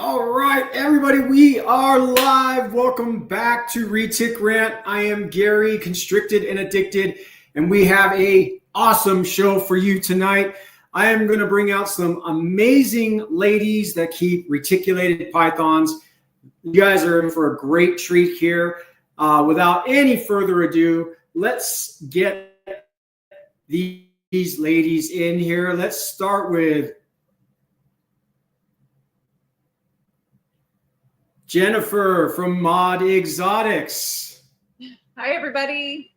All right, everybody, we are live. Welcome back to Retic Rant. I am Gary, constricted and addicted, and we have a awesome show for you tonight. I am going to bring out some amazing ladies that keep reticulated pythons. You guys are in for a great treat here. Without any further ado, let's get these ladies in here. Let's start with Jennifer from Mod Exotics. Hi, everybody.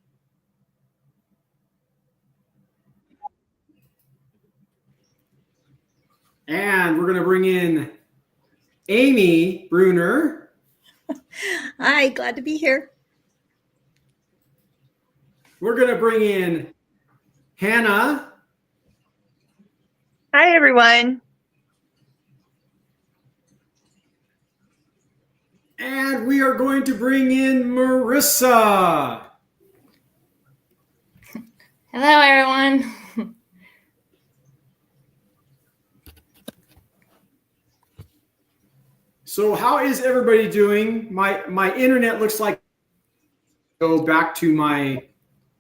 And we're going to bring in Amy Bruner. Hi, glad to be here. We're going to bring in Hannah. Hi, everyone. And we are going to bring in Marissa. Hello, everyone. So how is everybody doing? My internet looks like go back to my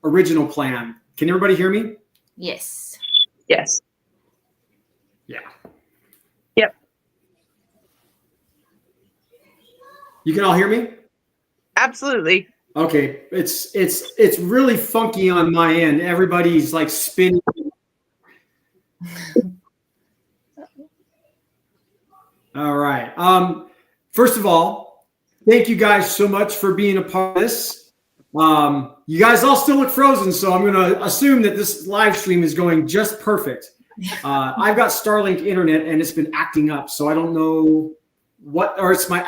original plan. Can everybody hear me? Yes. Yes. Yeah. Yep. You can all hear me? Absolutely. Okay. It's really funky on my end. Everybody's like spinning. All right. First of all, thank you guys so much for being a part of this. You guys all still look frozen, so I'm going to assume that this live stream is going just perfect. I've got Starlink internet and it's been acting up, so I don't know what, or it's my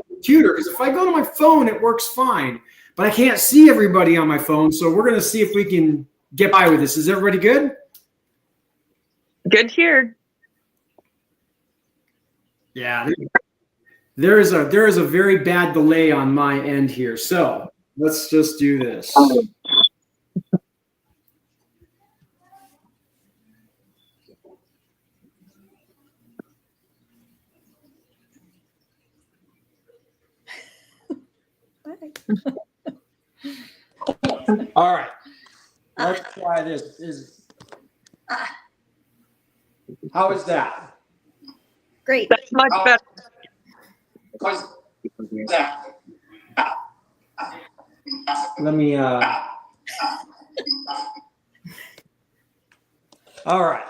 computer, because if I go to my phone, it works fine, but I can't see everybody on my phone, so we're going to see if we can get by with this. Is everybody good? Good here. Yeah. There is a very bad delay on my end here, so let's just do this. All right, let's try this. How is that? Great. That's much better. Let me. All right.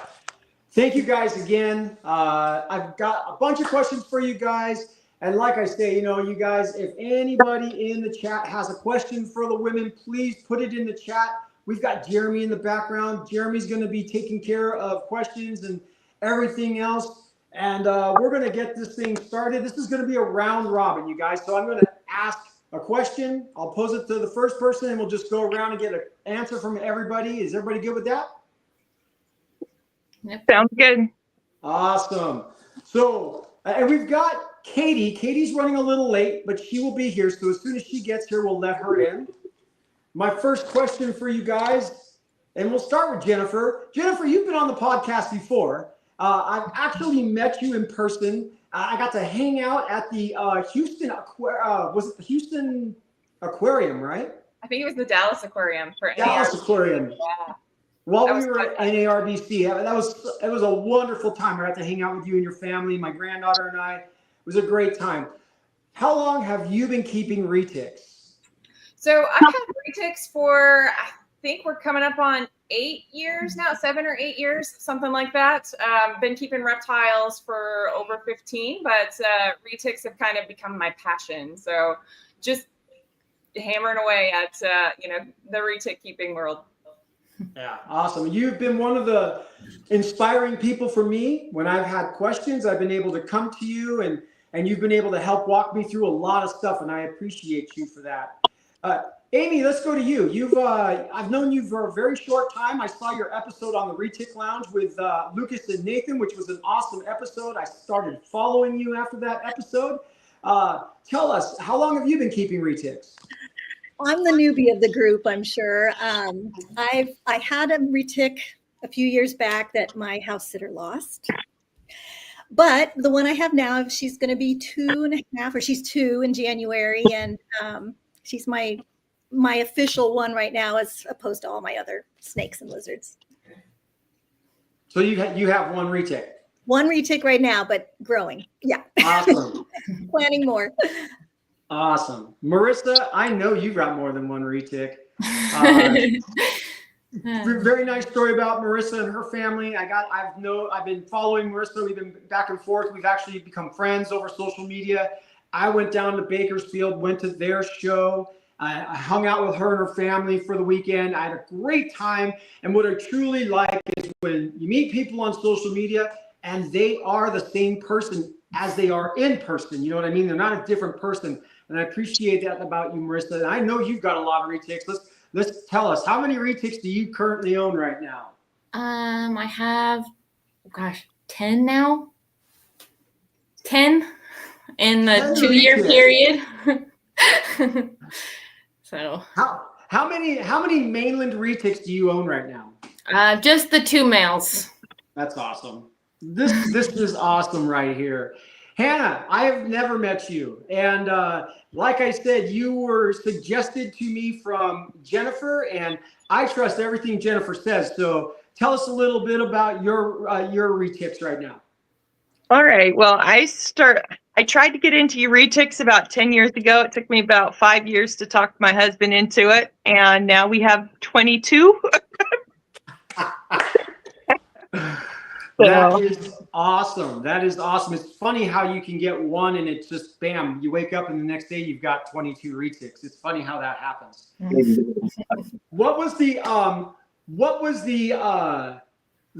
Thank you guys again. I've got a bunch of questions for you guys. And like I say, you guys, if anybody in the chat has a question for the women, please put it in the chat. We've got Jeremy in the background. Jeremy's going to be taking care of questions and everything else. And we're going to get this thing started. This is going to be a round robin, you guys. So I'm going to ask a question. I'll pose it to the first person, and we'll just go around and get an answer from everybody. Is everybody good with that? Yep. Sounds good. Awesome. So, and we've got Katie. Katie's running a little late, but she will be here. So as soon as she gets here, we'll let her in. My first question for you guys, and we'll start with Jennifer. Jennifer, you've been on the podcast before. I've actually met you in person. I got to hang out at the Houston was it the Houston Aquarium, right? I think it was the Dallas Aquarium for Dallas NARBC. Aquarium. Yeah. While That we was were at NARBC, it was a wonderful time. I got to hang out with you and your family, my granddaughter and I. It was a great time. How long have you been keeping Retics? So I've had Retics for, I think we're coming up on 8 years now, 7 or 8 years, something like that. Been keeping reptiles for over 15, but Retics have kind of become my passion. So just hammering away at, the Retic keeping world. Yeah, awesome. You've been one of the inspiring people for me. When I've had questions, I've been able to come to you, and you've been able to help walk me through a lot of stuff, and I appreciate you for that. Amy, let's go to you. I've known you for a very short time. I saw your episode on the Retic Lounge with Lucas and Nathan, which was an awesome episode. I started following you after that episode. Tell us, how long have you been keeping Retics? I'm the newbie of the group, I'm sure. I had a retic a few years back that my house sitter lost. But the one I have now, she's going to be 2.5, or she's 2 in January, and she's my official one right now, as opposed to all my other snakes and lizards. So you have one retic. One retic right now, but growing. Yeah. Awesome. Planning more. Awesome. Marissa, I know you've got more than one retic. Very nice story about Marissa and her family. I've been following Marissa. We've been back and forth. We've actually become friends over social media. I went down to Bakersfield, went to their show. I hung out with her and her family for the weekend. I had a great time. And what I truly like is when you meet people on social media and they are the same person as they are in person. You know what I mean? They're not a different person. And I appreciate that about you, Marissa. And I know you've got a lot of retics. Let's tell us, how many retics do you currently own right now? I have, 10 now. 10 in the 10 2-year retics. period. So how many mainland retics do you own right now? just the 2 males. That's awesome. This is awesome right here. Hannah, I have never met you. And like I said, you were suggested to me from Jennifer, and I trust everything Jennifer says. So tell us a little bit about your retics right now. All right. Well, I tried to get into retics about 10 years ago. It took me about 5 years to talk my husband into it. And now we have 22. That is awesome. That is awesome. It's funny how you can get one and it's just bam, you wake up and the next day you've got 22 retics. It's funny how that happens. What was the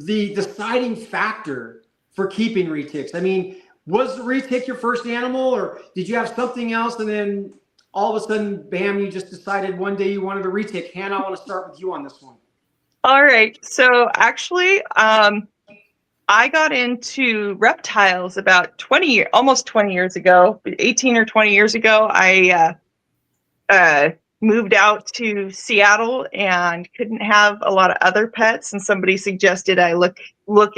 deciding factor for keeping retics? I mean, was the retic your first animal, or did you have something else and then all of a sudden, bam, you just decided one day you wanted a retic? Hannah, I want to start with you on this one. All right. So actually, I got into reptiles about almost 20 years ago, 18 or 20 years ago. I moved out to Seattle and couldn't have a lot of other pets. And somebody suggested I look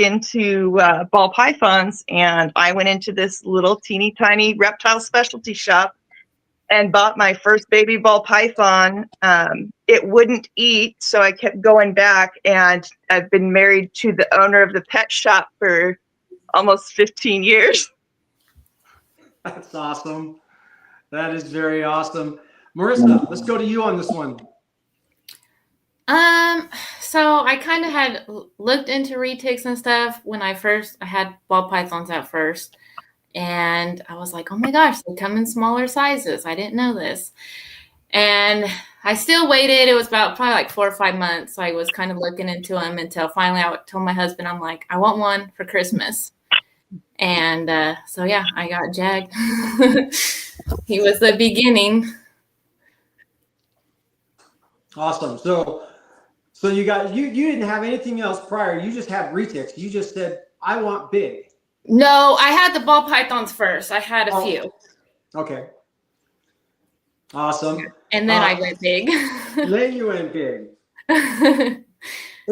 into ball pythons. And I went into this little teeny tiny reptile specialty shop and bought my first baby ball python. It wouldn't eat, so I kept going back, and I've been married to the owner of the pet shop for almost 15 years. That's awesome. That is very awesome. Marissa, let's go to you on this one. So I kind of had looked into retics and stuff when I had ball pythons at first. And I was like, oh my gosh, they come in smaller sizes. I didn't know this. And I still waited. It was probably like 4 or 5 months. I was kind of looking into them until finally I told my husband, I'm like, I want one for Christmas. And so, yeah, I got Jag. He was the beginning. Awesome. So you didn't have anything else prior. You just had retics. You just said, I want big. No, I had the ball pythons first. I had a few. Okay. Awesome. And then I went big. Then you went big.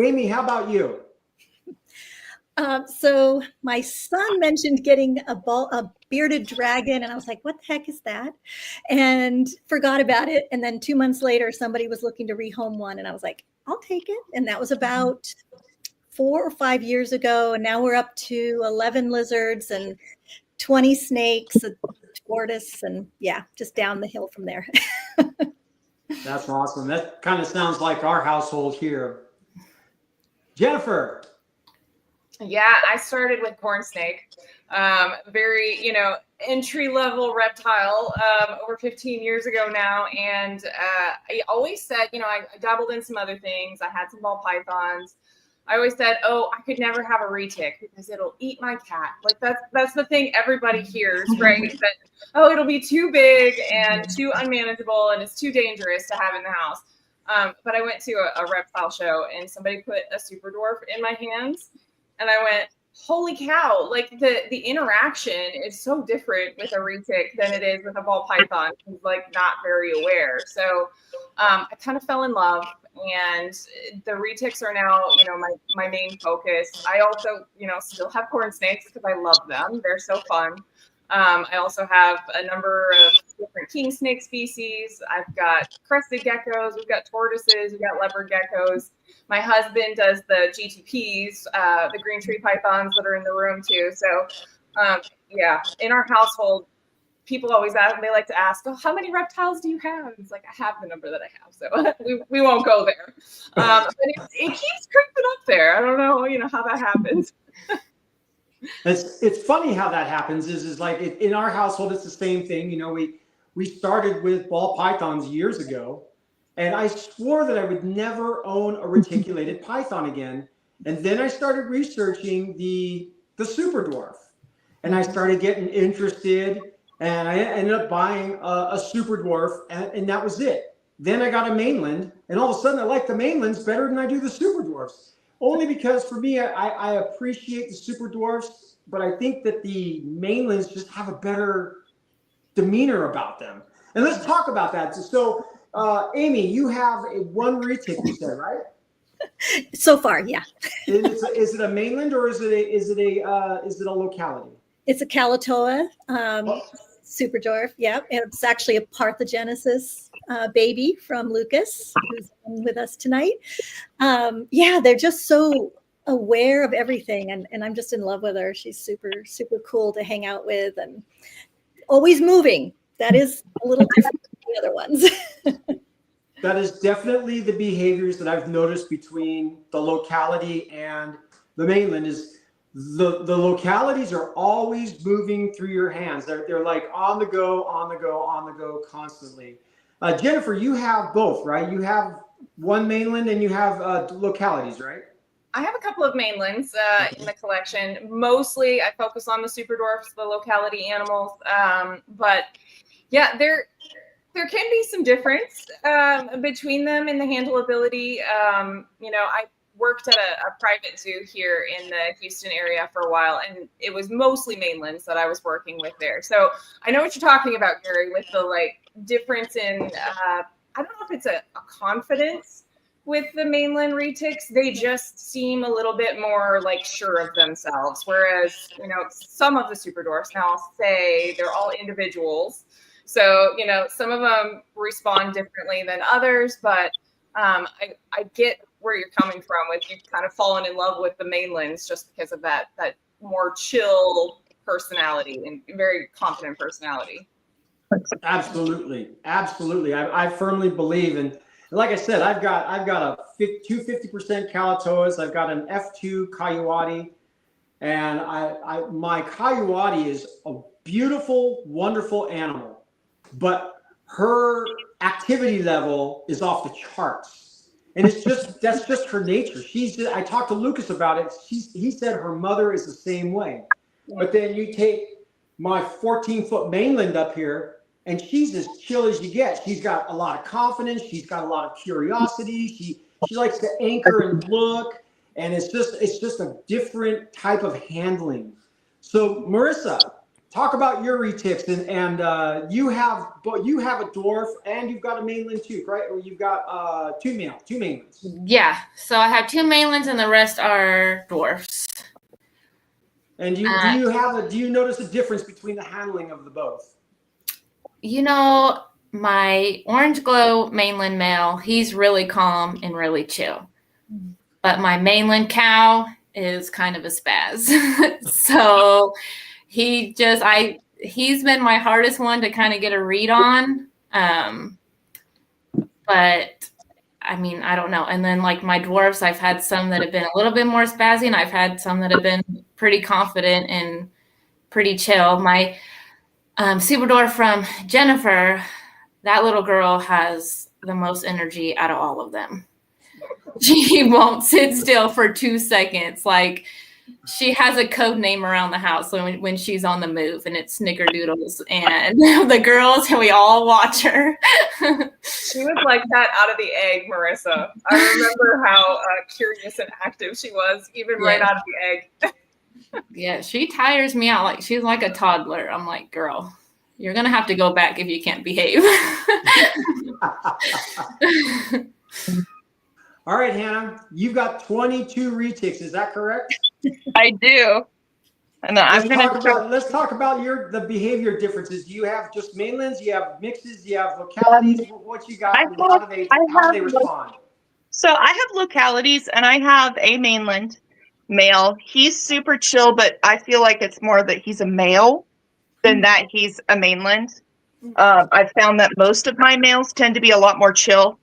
Amy, how about you? So my son mentioned getting a bearded dragon, and I was like, what the heck is that? And forgot about it. And then 2 months later, somebody was looking to rehome one, and I was like, I'll take it. And that was about 4 or 5 years ago. And now we're up to 11 lizards and 20 snakes, a tortoise, and yeah, just down the hill from there. That's awesome. That kind of sounds like our household here. Jennifer. Yeah, I started with corn snake. Very, entry level reptile over 15 years ago now. And I always said, I dabbled in some other things. I had some ball pythons. I always said, oh, I could never have a retic because it'll eat my cat. Like that's the thing everybody hears, right? That, oh, it'll be too big and too unmanageable and it's too dangerous to have in the house. But I went to a reptile show and somebody put a super dwarf in my hands and I went, holy cow, like the interaction is so different with a retic than it is with a ball python who's like not very aware. So I kind of fell in love and the retics are now, my main focus. I also, still have corn snakes because I love them. They're so fun. I also have a number of different king snake species. I've got crested geckos. We've got tortoises. We've got leopard geckos. My husband does the GTPs, the green tree pythons that are in the room too. So, yeah, in our household, people always ask, they like to ask, oh, how many reptiles do you have? It's like, I have the number that I have, so we won't go there. But it keeps creeping up there. I don't know, how that happens. It's funny how that happens. Is like in our household, it's the same thing. We started with ball pythons years ago, and I swore that I would never own a reticulated python again. And then I started researching the super dwarf, and I started getting interested. And I ended up buying a super dwarf, and that was it. Then I got a mainland, and all of a sudden I like the mainlands better than I do the super dwarfs. Only because for me, I appreciate the super dwarfs, but I think that the mainlands just have a better demeanor about them. And let's talk about that. So, Amy, you have one retic, you said, right? So far, yeah. Is it a mainland or is it a locality? It's a Kalatoa super dwarf. Yeah, it's actually a parthenogenesis baby from Lucas, who's with us tonight. Yeah, they're just so aware of everything, and I'm just in love with her. She's super, super cool to hang out with, and always moving. That is a little different from the other ones. That is definitely the behaviors that I've noticed between the locality and the mainland. Is the localities are always moving through your hands. They're like on the go constantly. Jennifer, you have both, right? You have one mainland and you have localities, right? I have a couple of mainlands in the collection. Mostly I focus on the super dwarfs, the locality animals. But yeah, there can be some difference between them in the handleability. I worked at a private zoo here in the Houston area for a while, and it was mostly mainlands that I was working with there. So I know what you're talking about, Gary, with the difference in, I don't know if it's a confidence with the mainland retics. They just seem a little bit more sure of themselves. Whereas, some of the super dwarfs, now I'll say they're all individuals. So, some of them respond differently than others, but I get where you're coming from with you kind of fallen in love with the mainlands just because of that more chill personality and very confident personality. Absolutely. I firmly believe, and like I said, I've got two 50% Kalatoas. I've got an F2 Coyote, and my Coyote is a beautiful, wonderful animal, but her activity level is off the charts. And that's just her nature. I talked to Lucas about it. He said her mother is the same way. But then you take my 14-foot mainland up here, and she's as chill as you get. She's got a lot of confidence. She's got a lot of curiosity. She likes to anchor and look, and it's just a different type of handling. So Marissa, talk about your retics, and you have a dwarf and you've got a mainland too, right? Or you've got two mainlands. Yeah. So I have two mainlands and the rest are dwarfs. And do you notice a difference between the handling of the both? My orange glow mainland male, he's really calm and really chill. But my mainland cow is kind of a spaz. So he's been my hardest one to kind of get a read on. But I mean, I don't know. And then my dwarfs, I've had some that have been a little bit more spazzy, and I've had some that have been pretty confident and pretty chill. My super dwarf from Jennifer, that little girl has the most energy out of all of them. She won't sit still for 2 seconds. She has a code name around the house when she's on the move, and it's Snickerdoodles. And the girls, and we all watch her. She was like that out of the egg, Marissa. I remember how curious and active she was, even right out of the egg. Yeah, she tires me out. She's like a toddler. I'm like, girl, you're going to have to go back if you can't behave. All right, Hannah, you've got 22 retics. Is that correct? I do. And I'm going to Let's talk about the behavior differences. Do you have just mainlands? Do you have mixes? Do you have localities? What you got? And how do they respond? So I have localities and I have a mainland male. He's super chill, but I feel like it's more that he's a male than that he's a mainland. I've found that most of my males tend to be a lot more chill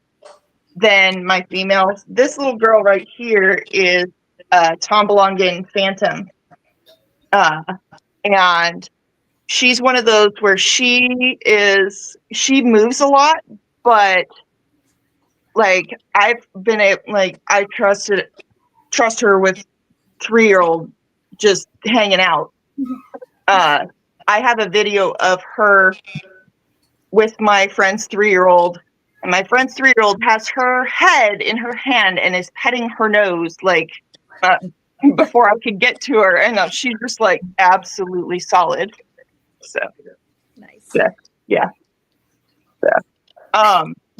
than my females. This little girl right here is Tombalongan Phantom. And she's one of those where she moves a lot, but like I've been I trust her with 3-year-old just hanging out. I have a video of her with my friend's 3-year-old, and my friend's 3-year-old has her head in her hand and is petting her nose before I could get to her, and she's just like absolutely solid. So Nice. yeah.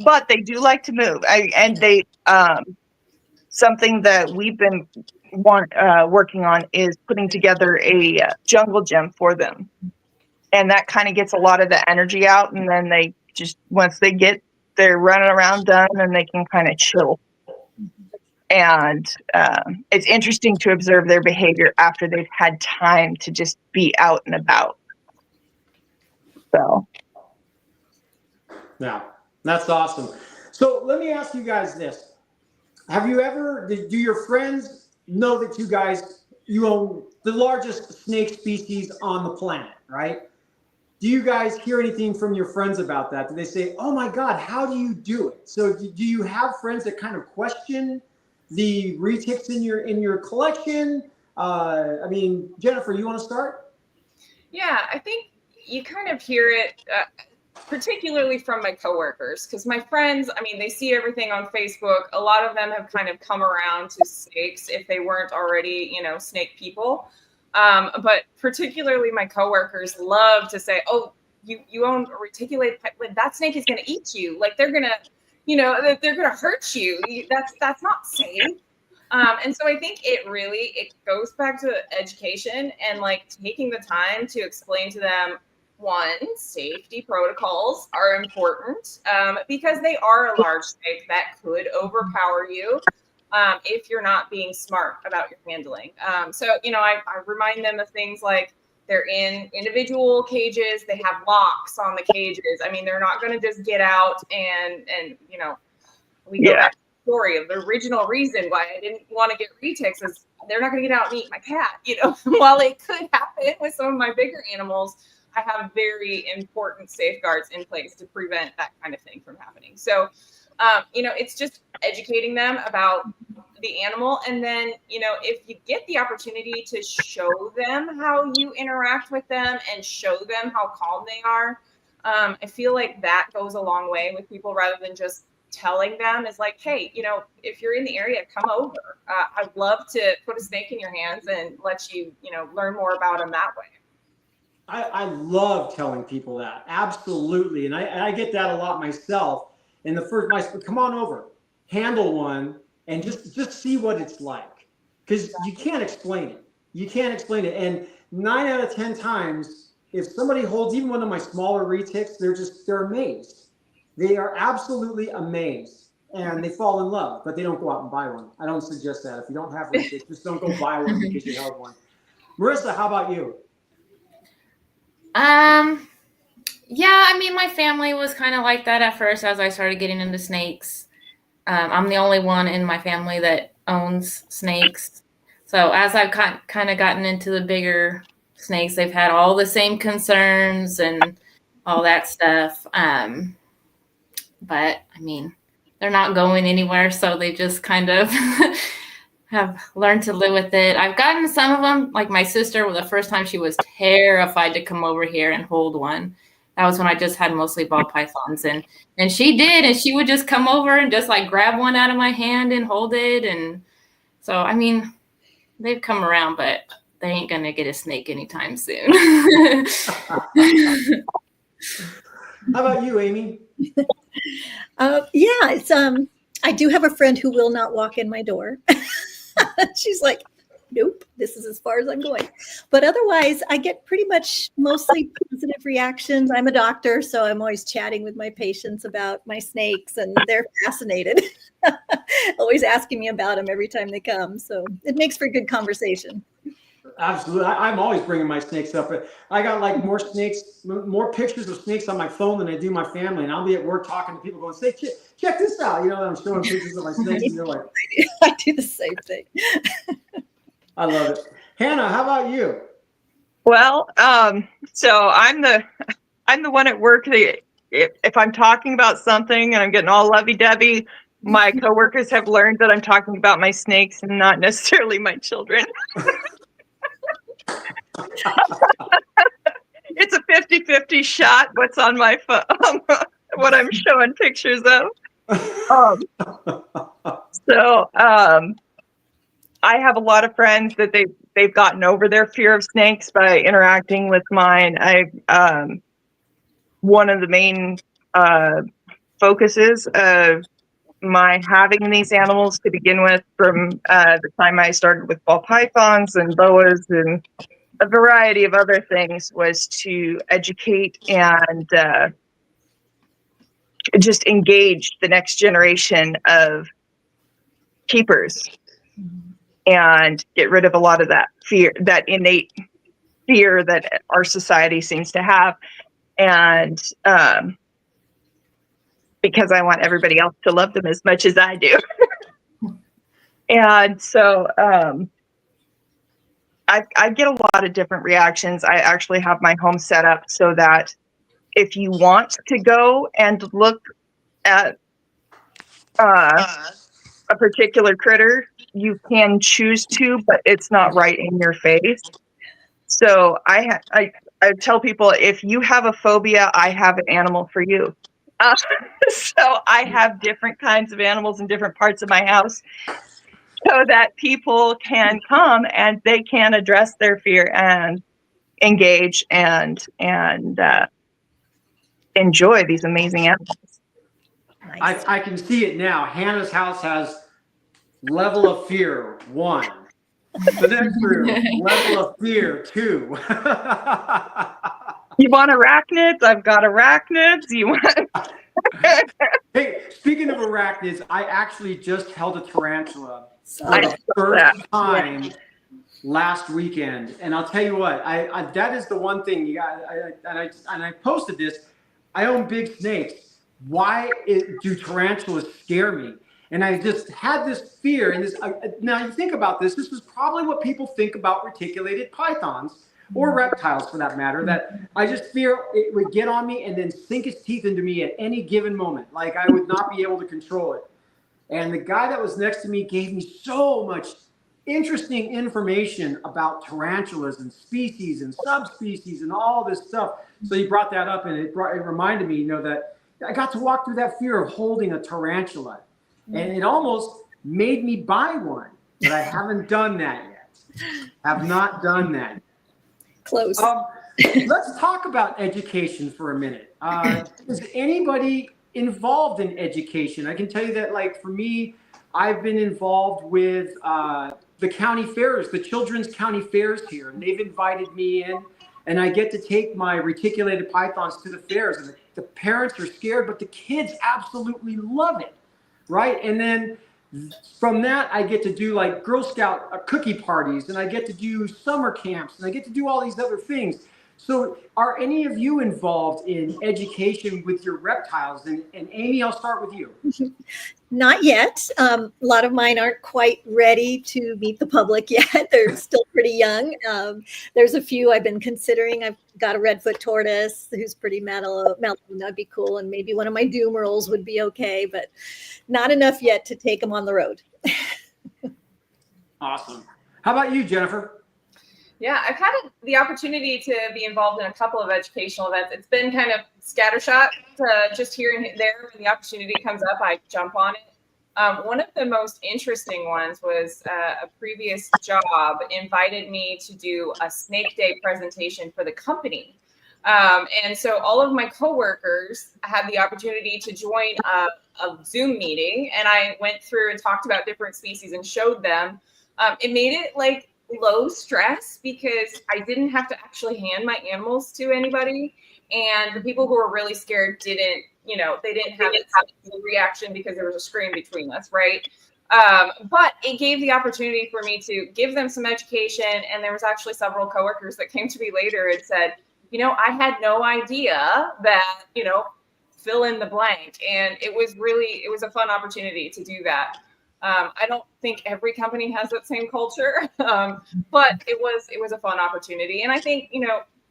But they do like to move. Something that we've been working on is putting together a jungle gym for them, and that kind of gets a lot of the energy out. And then they just once they get their running around done, and they can kind of chill. And it's interesting to observe their behavior after they've had time to just be out and about. So, yeah, that's awesome. So let me ask you guys this. Have you ever, do your friends know that you own the largest snake species on the planet, right? Do you guys hear anything from your friends about that? Do they say, oh my God, how do you do it? So do you have friends that kind of question the retics in your collection? I mean, Jennifer, you want to start? Yeah, I think you kind of hear it, particularly from my coworkers, because my friends, I mean, they see everything on Facebook. A lot of them have kind of come around to snakes if they weren't already, snake people. But particularly my coworkers love to say, oh, you own a reticulated python. That snake is going to eat you. Like they're going to hurt you. That's not safe. And so I think it goes back to education and like taking the time to explain to them, one, safety protocols are important because they are a large snake that could overpower you if you're not being smart about your handling. So, I remind them of things like they're in individual cages. They have locks on the cages. I mean, they're not going to just get out and we go back to the story of the original reason why I didn't want to get retics is they're not going to get out and eat my cat. While it could happen with some of my bigger animals, I have very important safeguards in place to prevent that kind of thing from happening. So, it's just educating them about the animal. And then, if you get the opportunity to show them how you interact with them and show them how calm they are, I feel like that goes a long way with people rather than just telling them is like, hey, if you're in the area, come over. I'd love to put a snake in your hands and let you, learn more about them that way. I love telling people that. Absolutely. And I get that a lot myself. And come on over, handle one, and just see what it's like. Because you can't explain it. You can't explain it. And 9 out of 10 times, if somebody holds even one of my smaller retics, they're amazed. They are absolutely amazed. And they fall in love, but they don't go out and buy one. I don't suggest that. If you don't have retics, just don't go buy one because you held one. Marissa, how about you? Yeah, I mean, my family was kind of like that at first as I started getting into snakes. I'm the only one in my family that owns snakes. So as I've kind of gotten into the bigger snakes, they've had all the same concerns and all that stuff. But I mean, they're not going anywhere. So they just kind of have learned to live with it. I've gotten some of them, like my sister, the first time she was terrified to come over here and hold one. That was when I just had mostly ball pythons, and she did, and she would just come over and just like grab one out of my hand and hold it. And so, I mean, they've come around, but they ain't going to get a snake anytime soon. How about you, Amy? Yeah, it's I do have a friend who will not walk in my door. She's like, nope, this is as far as I'm going. But otherwise, I get pretty much mostly positive reactions. I'm a doctor, so I'm always chatting with my patients about my snakes, and they're fascinated. Always asking me about them every time they come. So it makes for good conversation. Absolutely. I'm always bringing my snakes up. I got like more snakes, more pictures of snakes on my phone than I do my family. And I'll be at work talking to people going, say, check this out. You know, I'm showing pictures of my snakes and they're like, I do the same thing. I love it. Hannah, how about you? Well, so I'm the one at work that if I'm talking about something and I'm getting all lovey-dovey, my coworkers have learned that I'm talking about my snakes and not necessarily my children. It's a 50-50 shot what's on my phone, what I'm showing pictures of. I have a lot of friends that they've gotten over their fear of snakes by interacting with mine. One of the main focuses of my having these animals to begin with, from the time I started with ball pythons and boas and a variety of other things, was to educate and just engage the next generation of keepers and get rid of a lot of that fear, that innate fear that our society seems to have. And because I want everybody else to love them as much as I do. And so I get a lot of different reactions. I actually have my home set up so that if you want to go and look at a particular critter, you can choose to, but it's not right in your face. So I tell people, if you have a phobia, I have an animal for you. So I have different kinds of animals in different parts of my house so that people can come and they can address their fear and engage and enjoy these amazing animals. Nice. I can see it now. Hannah's house has level of fear 1. The next room, level of fear 2. You want arachnids? I've got arachnids. You want? Hey, speaking of arachnids, I actually just held a tarantula for I the love first that. time last weekend, and I'll tell you what, I that is the one thing you got. And I posted this. I own big snakes. Why do tarantulas scare me? And I just had this fear. And this now you think about this. This is probably what people think about reticulated pythons or reptiles, for that matter. That I just fear it would get on me and then sink its teeth into me at any given moment. Like I would not be able to control it. And the guy that was next to me gave me so much interesting information about tarantulas and species and subspecies and all this stuff. So he brought that up, and it reminded me, that I got to walk through that fear of holding a tarantula, and it almost made me buy one, but I haven't done that yet. Have not done that yet. Close. Let's talk about education for a minute. Is anybody involved in education? I can tell you that, like, for me, I've been involved with the county fairs, the children's county fairs here, and they've invited me in, and I get to take my reticulated pythons to the fairs, and the parents are scared, but the kids absolutely love it, right? And then from that, I get to do like Girl Scout cookie parties, and I get to do summer camps, and I get to do all these other things. So are any of you involved in education with your reptiles? And Amy, I'll start with you. Not yet. A lot of mine aren't quite ready to meet the public yet. They're still pretty young. There's a few I've been considering. I've got a redfoot tortoise who's pretty mellow. That'd be cool. And maybe one of my doomerals would be okay, but not enough yet to take them on the road. Awesome. How about you, Jennifer? Yeah, I've had the opportunity to be involved in a couple of educational events. It's been kind of scattershot, just here and there. When the opportunity comes up, I jump on it. One of the most interesting ones was a previous job invited me to do a Snake Day presentation for the company. And so all of my coworkers had the opportunity to join a Zoom meeting, and I went through and talked about different species and showed them. It made it like low stress because I didn't have to actually hand my animals to anybody. And the people who were really scared didn't, they didn't have a reaction because there was a screen between us, right? But it gave the opportunity for me to give them some education. And there was actually several coworkers that came to me later and said, I had no idea that, fill in the blank. And it was a fun opportunity to do that. I don't think every company has that same culture, but it was a fun opportunity. And I think,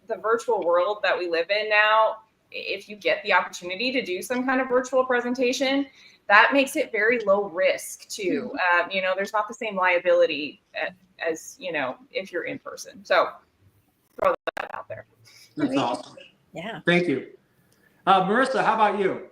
the virtual world that we live in now, if you get the opportunity to do some kind of virtual presentation, that makes it very low risk too. There's not the same liability as, if you're in person. So throw that out there. That's awesome. Yeah. Thank you. Marissa, how about you?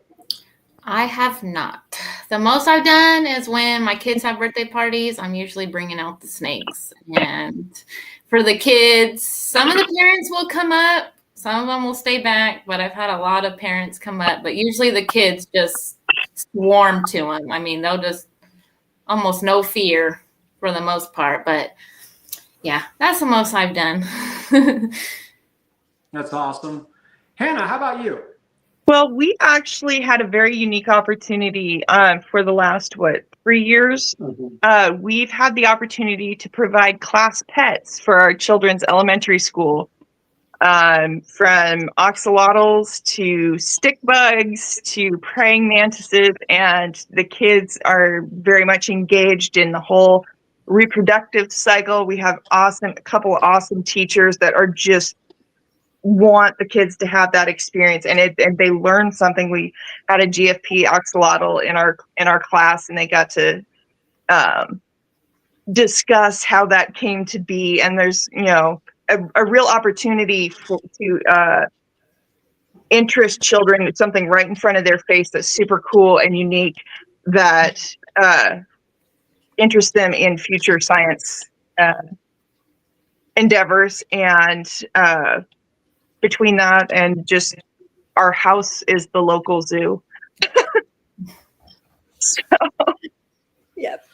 I have not. The most I've done is when my kids have birthday parties, I'm usually bringing out the snakes. And for the kids, some of the parents will come up, some of them will stay back, but I've had a lot of parents come up. But usually the kids just swarm to them. I mean, they'll just almost no fear for the most part. But yeah, that's the most I've done. That's awesome. Hannah, how about you? Well, we actually had a very unique opportunity for the last, 3 years. We've had the opportunity to provide class pets for our children's elementary school, from axolotls to stick bugs to praying mantises, and the kids are very much engaged in the whole reproductive cycle. We have a couple of awesome teachers that are just want the kids to have that experience, and they learn something. We had a GFP axolotl in our class, and they got to discuss how that came to be. And there's a real opportunity to interest children in something right in front of their face that's super cool and unique, that interests them in future science endeavors. And between that and just our house is the local zoo. So. Yep.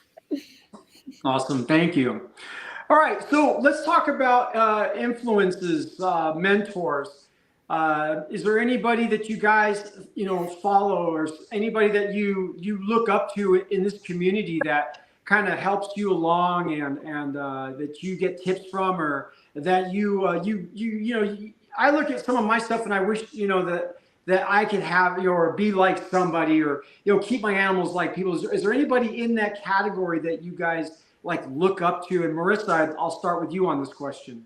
Awesome. Thank you. All right. So let's talk about influences, mentors. Is there anybody that you guys, follow, or anybody that you look up to in this community that kind of helps you along, and that you get tips from, or that I look at some of my stuff and I wish, that I could have, or be like somebody, or, keep my animals like people. Is there anybody in that category that you guys look up to? And Marissa, I'll start with you on this question.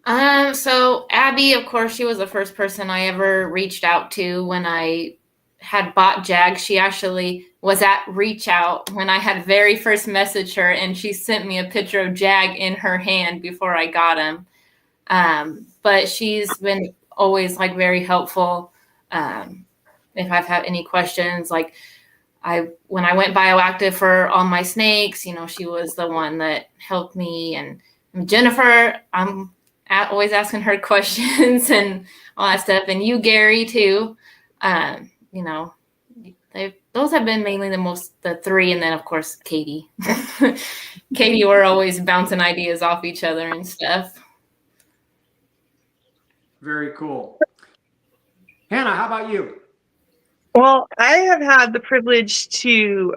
So Abby, of course, she was the first person I ever reached out to when I had bought Jag. She actually was at Reach Out when I had very first messaged her, and she sent me a picture of Jag in her hand before I got him. But she's been always very helpful. If I've had any questions, when I went bioactive for all my snakes, she was the one that helped me. And Jennifer, I'm always asking her questions and all that stuff. And you, Gary, too. Those have been mainly the three. And then, of course, Katie. Katie, we're always bouncing ideas off each other and stuff. Very cool. Hannah, how about you? Well, I have had the privilege to,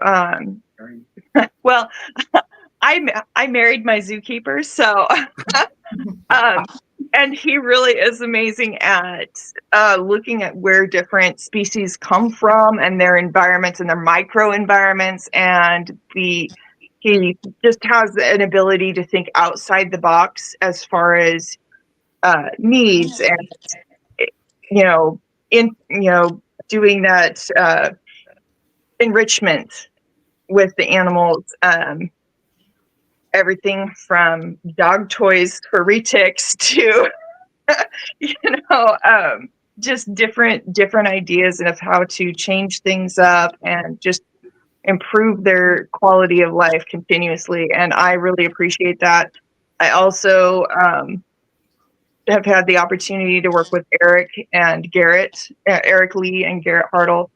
well, I married my zookeeper, so, and he really is amazing at looking at where different species come from and their environments and their microenvironments, and he just has an ability to think outside the box as far as needs, and doing that enrichment with the animals, everything from dog toys for Retics to just different ideas of how to change things up and just improve their quality of life continuously. And I really appreciate that. I also have had the opportunity to work with Eric Lee and Garrett Hartle.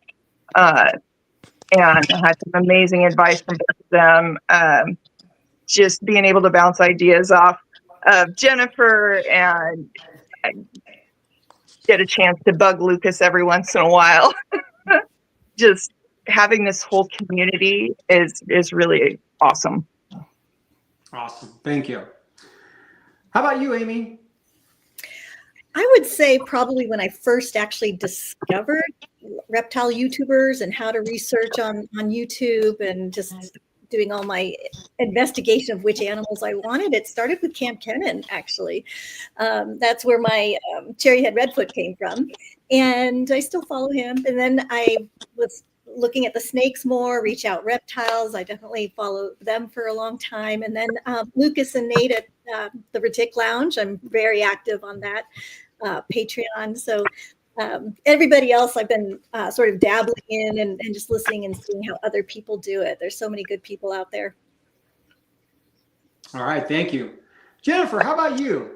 and I had some amazing advice from both of them. Just being able to bounce ideas off of Jennifer and get a chance to bug Lucas every once in a while. Just having this whole community is really awesome. Awesome. Thank you. How about you, Amy? I would say probably when I first actually discovered reptile YouTubers and how to research on YouTube and just doing all my investigation of which animals I wanted, it started with Camp Kennan, actually. That's where my cherry head redfoot came from. And I still follow him. And then I was looking at the snakes more, Reach Out Reptiles. I definitely followed them for a long time. And then Lucas and Nate at the Retic Lounge. I'm very active on that Patreon. So everybody else I've been sort of dabbling in and just listening and seeing how other people do it. There's so many good people out there. All right. Thank you. Jennifer, how about you?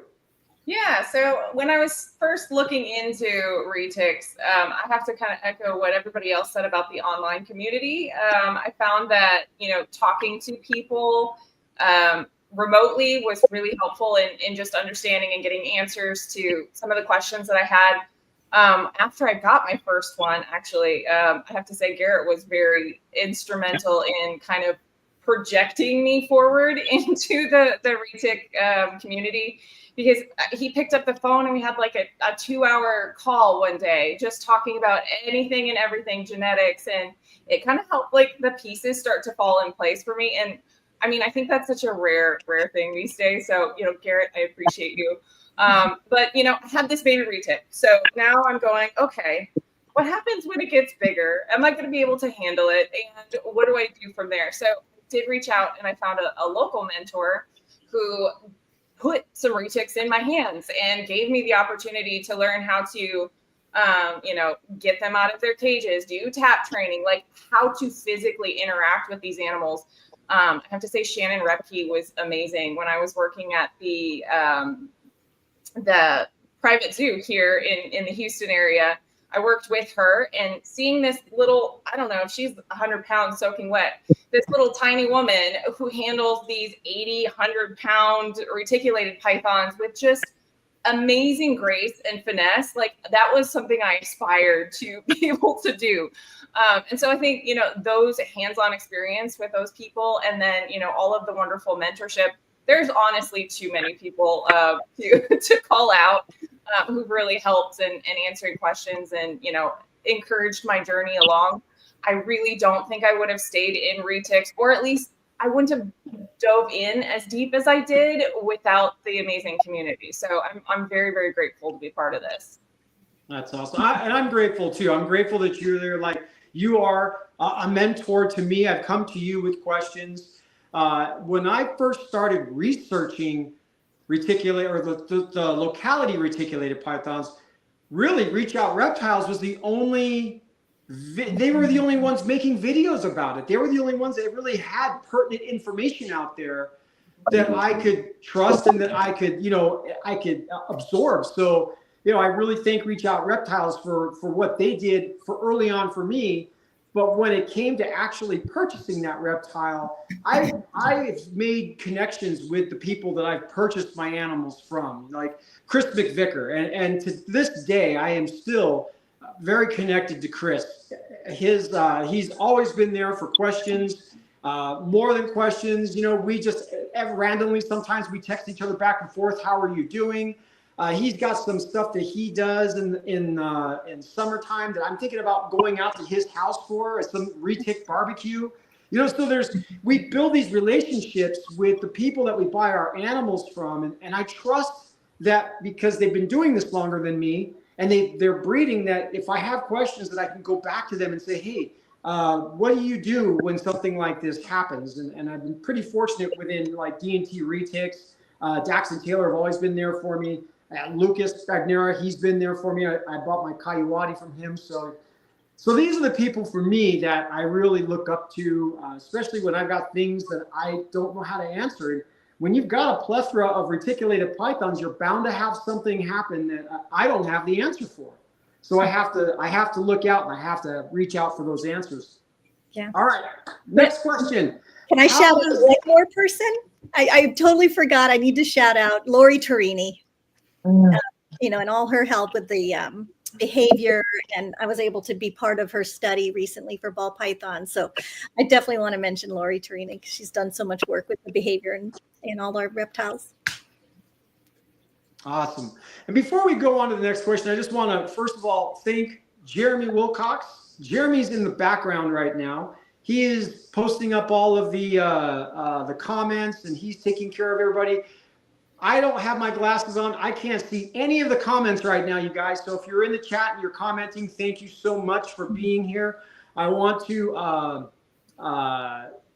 Yeah, so when I was first looking into Retics, I have to kind of echo what everybody else said about the online community. I found that, talking to people remotely was really helpful in just understanding and getting answers to some of the questions that I had. After I got my first one, actually, I have to say Garrett was very instrumental in kind of projecting me forward into the Retic community, because he picked up the phone and we had like a 2-hour call one day just talking about anything and everything genetics, and it kind of helped like the pieces start to fall in place for me. And I mean, I think that's such a rare thing these days. So, Garrett, I appreciate you. But, I had this baby Retic. So now I'm going, okay, what happens when it gets bigger? Am I going to be able to handle it? And what do I do from there? So I did reach out and I found a local mentor who put some Retics in my hands and gave me the opportunity to learn how to, get them out of their cages, do tap training, like how to physically interact with these animals. I have to say Shannon Repke was amazing. When I was working at the private zoo here in the Houston area, I worked with her, and seeing this little, I don't know if she's 100 pounds soaking wet, this little tiny woman who handles these 80, 100-pound reticulated pythons with just amazing grace and finesse, like that was something I aspired to be able to do. And so I think, those hands-on experience with those people, and then, all of the wonderful mentorship, there's honestly too many people to call out who've really helped and answering questions and, encouraged my journey along. I really don't think I would have stayed in Retics, or at least I wouldn't have dove in as deep as I did without the amazing community. So I'm very, very grateful to be part of this. That's awesome. And I'm grateful too. I'm grateful that you're there. Like, you are a mentor to me. I've come to you with questions. When I first started researching reticulated, or the locality reticulated pythons, really Reach Out Reptiles was the only, they were the only ones making videos about it. They were the only ones that really had pertinent information out there that I could trust and that I could, I could absorb. So, I really thank Reach Out Reptiles for what they did for early on for me. But when it came to actually purchasing that reptile, I've made connections with the people that I've purchased my animals from, like Chris McVicker. And to this day, I am still very connected to Chris. He's always been there for questions, more than questions. We just randomly, sometimes we text each other back and forth. How are you doing? He's got some stuff that he does in summertime that I'm thinking about going out to his house for some Retic barbecue. So we build these relationships with the people that we buy our animals from, and I trust that because they've been doing this longer than me, and they're breeding, that if I have questions that I can go back to them and say, hey, what do you do when something like this happens? And I've been pretty fortunate within like D&T Retics. Dax and Taylor have always been there for me. Lucas Bagnera, he's been there for me. I bought my Kayuwadi from him. So these are the people for me that I really look up to, especially when I've got things that I don't know how to answer. And when you've got a plethora of reticulated pythons, you're bound to have something happen that I don't have the answer for. So I have to look out, and I have to reach out for those answers. Yeah. All right. Next question. Can I How shout out does- one more person? I totally forgot. I need to shout out Lori Tarini, and all her help with the behavior. And I was able to be part of her study recently for ball python. So I definitely want to mention Lori Tarini because she's done so much work with the behavior and all our reptiles. Awesome. And before we go on to the next question, I just want to, first of all, thank Jeremy Wilcox. Jeremy's in the background right now. He is posting up all of the comments, and he's taking care of everybody. I don't have my glasses on. I can't see any of the comments right now, you guys. So if you're in the chat and you're commenting, thank you so much for being here. I want to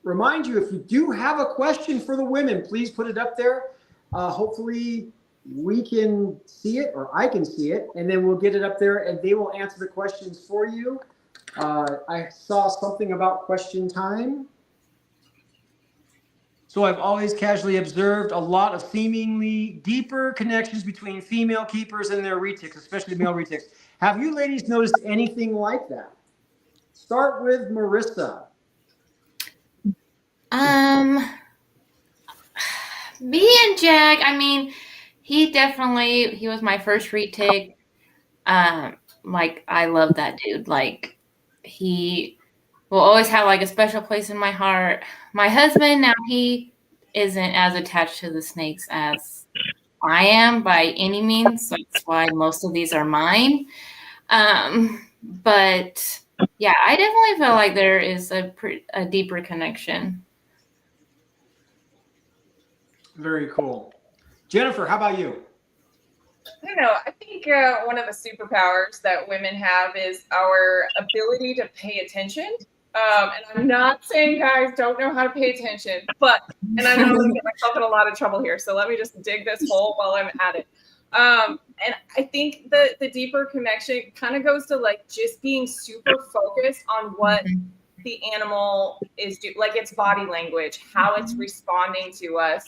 remind you, if you do have a question for the women, please put it up there. Hopefully we can see it, or I can see it, and then we'll get it up there and they will answer the questions for you. I saw something about question time. So I've always casually observed a lot of seemingly deeper connections between female keepers and their retics, especially male retics. Have you ladies noticed anything like that? Start with Marissa. Me and Jag, I mean, he was my first retic. Like, I love that dude. Like, he will always have like a special place in my heart. My husband, now he isn't as attached to the snakes as I am by any means. So that's why most of these are mine. But yeah, I definitely feel like there is a deeper connection. Very cool. Jennifer, how about you? I don't know. I think one of the superpowers that women have is our ability to pay attention. And I'm not saying guys don't know how to pay attention, but, and I know I'm going to get myself in a lot of trouble here, so let me just dig this hole while I'm at it. And I think the deeper connection kind of goes to like just being super focused on what the animal is doing, like its body language, how it's responding to us.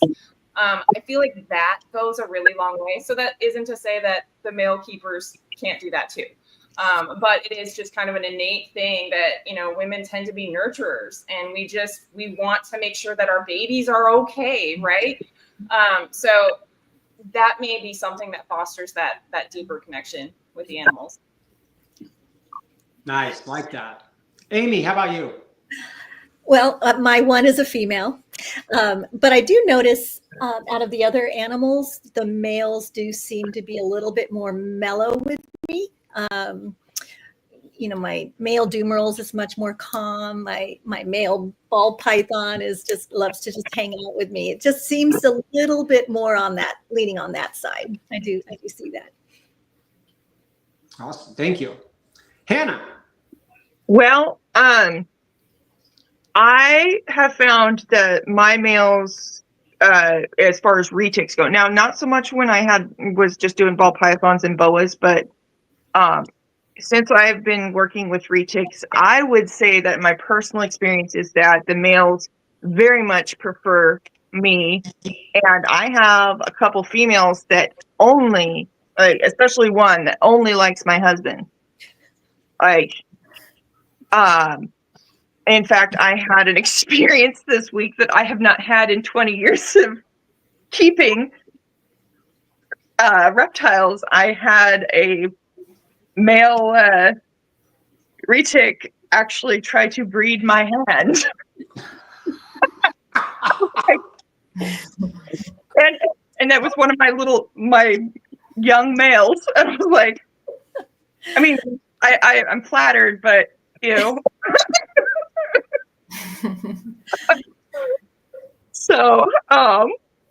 I feel like that goes a really long way. So that isn't to say that the male keepers can't do that too. But it is just kind of an innate thing that, women tend to be nurturers, and we want to make sure that our babies are okay. Right. So that may be something that fosters that deeper connection with the animals. Nice. Like that. Amy, how about you? Well, my one is a female, but I do notice out of the other animals, the males do seem to be a little bit more mellow with me. My male Dumerals is much more calm. My male ball python loves to just hang out with me. It just seems a little bit more leaning on that side. I do see that. Awesome. Thank you. Hannah. Well, I have found that my males, as far as retics go, now not so much when I was just doing ball pythons and boas, but since I've been working with retics, I would say that my personal experience is that the males very much prefer me, and I have a couple females that only, especially one that only likes my husband. In fact, I had an experience this week that I have not had in 20 years of keeping reptiles. I had a male retic actually try to breed my hand. and that was one of my young males. And I was like, I mean, I'm flattered, but So,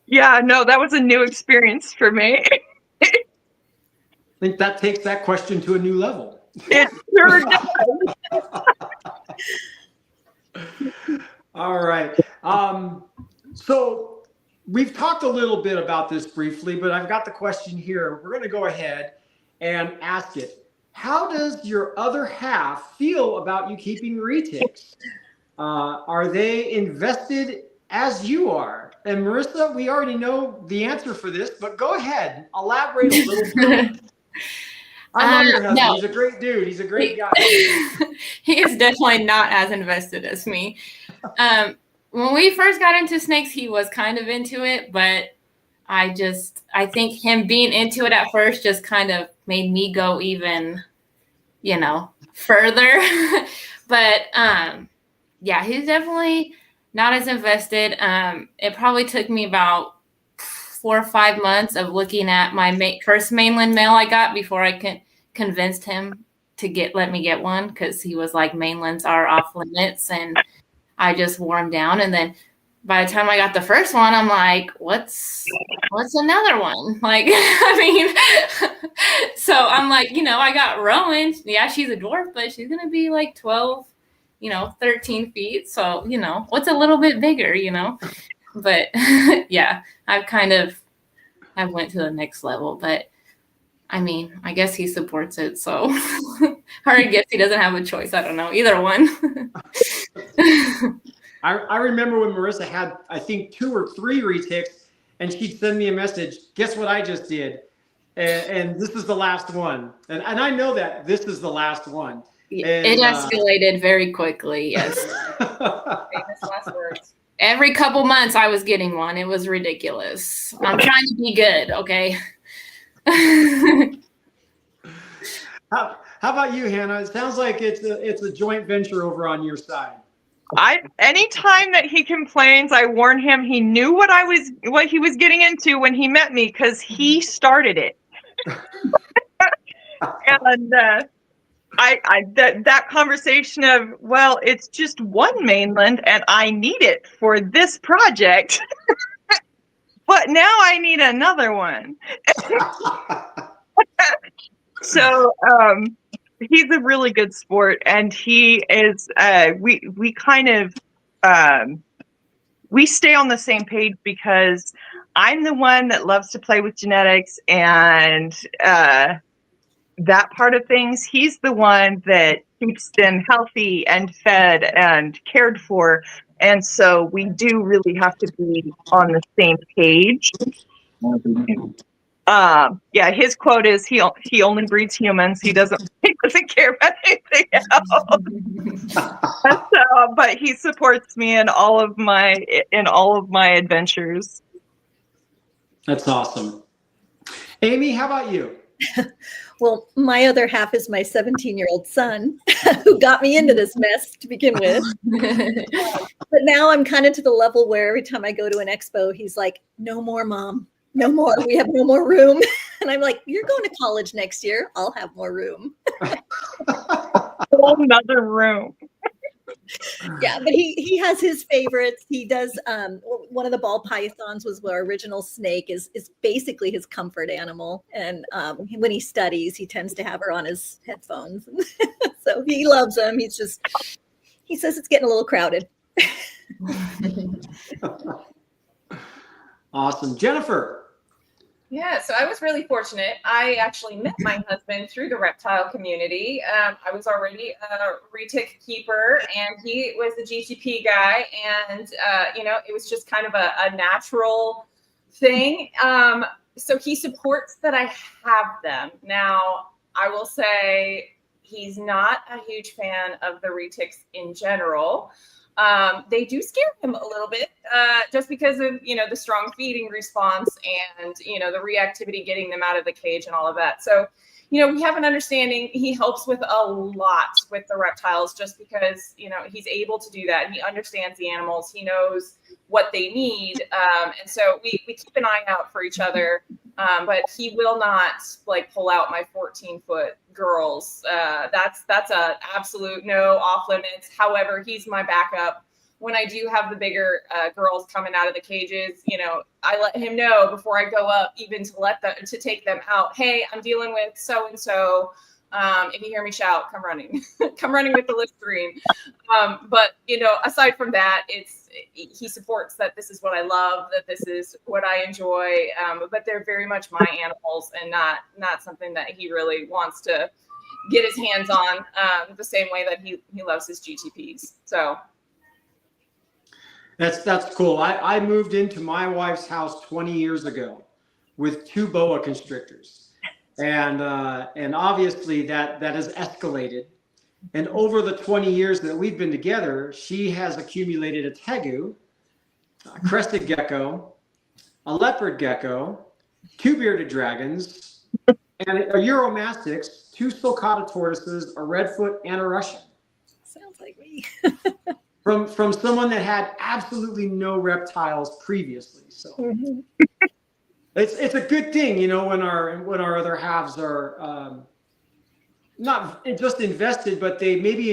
yeah, no, that was a new experience for me. I think that takes that question to a new level. It sure does. All right. So we've talked a little bit about this briefly, but I've got the question here. We're going to go ahead and ask it. How does your other half feel about you keeping retics? Are they invested as you are? And Marissa, we already know the answer for this, but go ahead, elaborate a little bit. I love your husband. No. He's a great dude. He's a great guy. He is definitely not as invested as me. When we first got into snakes, he was kind of into it, but I think him being into it at first just kind of made me go even, further. But yeah, he's definitely not as invested. It probably took me about 4 or 5 months of looking at my first mainland male I got before I convinced him to let me get one, because he was like, mainlands are off limits, and I just wore him down. And then by the time I got the first one, I'm like, what's another one? Like, I mean, so I'm like, I got Rowan. Yeah, she's a dwarf, but she's going to be like 12, 13 feet. So, what's a little bit bigger, but yeah, I went to the next level, but I mean, I guess he supports it. So, or I guess he doesn't have a choice. I don't know, either one. I remember when Marissa had, I think, 2 or 3 retics, and she'd send me a message, guess what I just did? And this is the last one. And I know that this is the last one. It escalated very quickly, yes. Famous last words. Every couple months I was getting one. It was ridiculous. I'm trying to be good, okay? How about you, Hannah? It sounds like it's a joint venture over on your side. Anytime that he complains, I warn him. He knew what he was getting into when he met me, because he started it. And that conversation of, well, it's just one mainland and I need it for this project, but now I need another one. So he's a really good sport, and he is we kind of we stay on the same page, because I'm the one that loves to play with genetics and that part of things. He's the one that keeps them healthy and fed and cared for, and so we do really have to be on the same page. Yeah, his quote is he only breeds humans. He doesn't care about anything else. But he supports me in all of my adventures. That's awesome. Amy, how about you? Well, my other half is my 17-year-old son, who got me into this mess to begin with. But now I'm kind of to the level where every time I go to an expo, he's like, no more, Mom. No more. We have no more room. And I'm like, you're going to college next year. I'll have more room. Whole another room. Yeah, but he has his favorites. He does one of the ball pythons was our original snake is basically his comfort animal. And when he studies, he tends to have her on his headphones. So he loves them. He says it's getting a little crowded. Awesome. Jennifer. Yeah, so I was really fortunate. I actually met my husband through the reptile community. I was already a retic keeper, and he was the GTP guy. And, it was just kind of a natural thing. So he supports that I have them. Now, I will say he's not a huge fan of the retics in general. They do scare him a little bit, just because of, the strong feeding response and, the reactivity, getting them out of the cage and all of that. So, we have an understanding. He helps with a lot with the reptiles, just because, he's able to do that. He understands the animals. He knows what they need. And so we keep an eye out for each other. But he will not pull out my 14-foot girls. That's a absolute no, off limits. However, he's my backup. When I do have the bigger girls coming out of the cages, I let him know before I go up, even to take them out. Hey, I'm dealing with so-and-so. If you hear me shout, come running, come running with the Listerine. But, aside from that, he supports that this is what I love, that this is what I enjoy. But they're very much my animals, and not something that he really wants to get his hands on, the same way that he loves his GTPs. So. That's cool. I moved into my wife's house 20 years ago with 2 boa constrictors. and obviously that has escalated. And over the 20 years that we've been together, she has accumulated a tegu, a crested gecko, a leopard gecko, 2 bearded dragons, and a Euromastix, 2 sulcata tortoises, a redfoot, and a Russian. Sounds like me. From someone that had absolutely no reptiles previously. So it's a good thing, you know, when our other halves are not just invested, but they maybe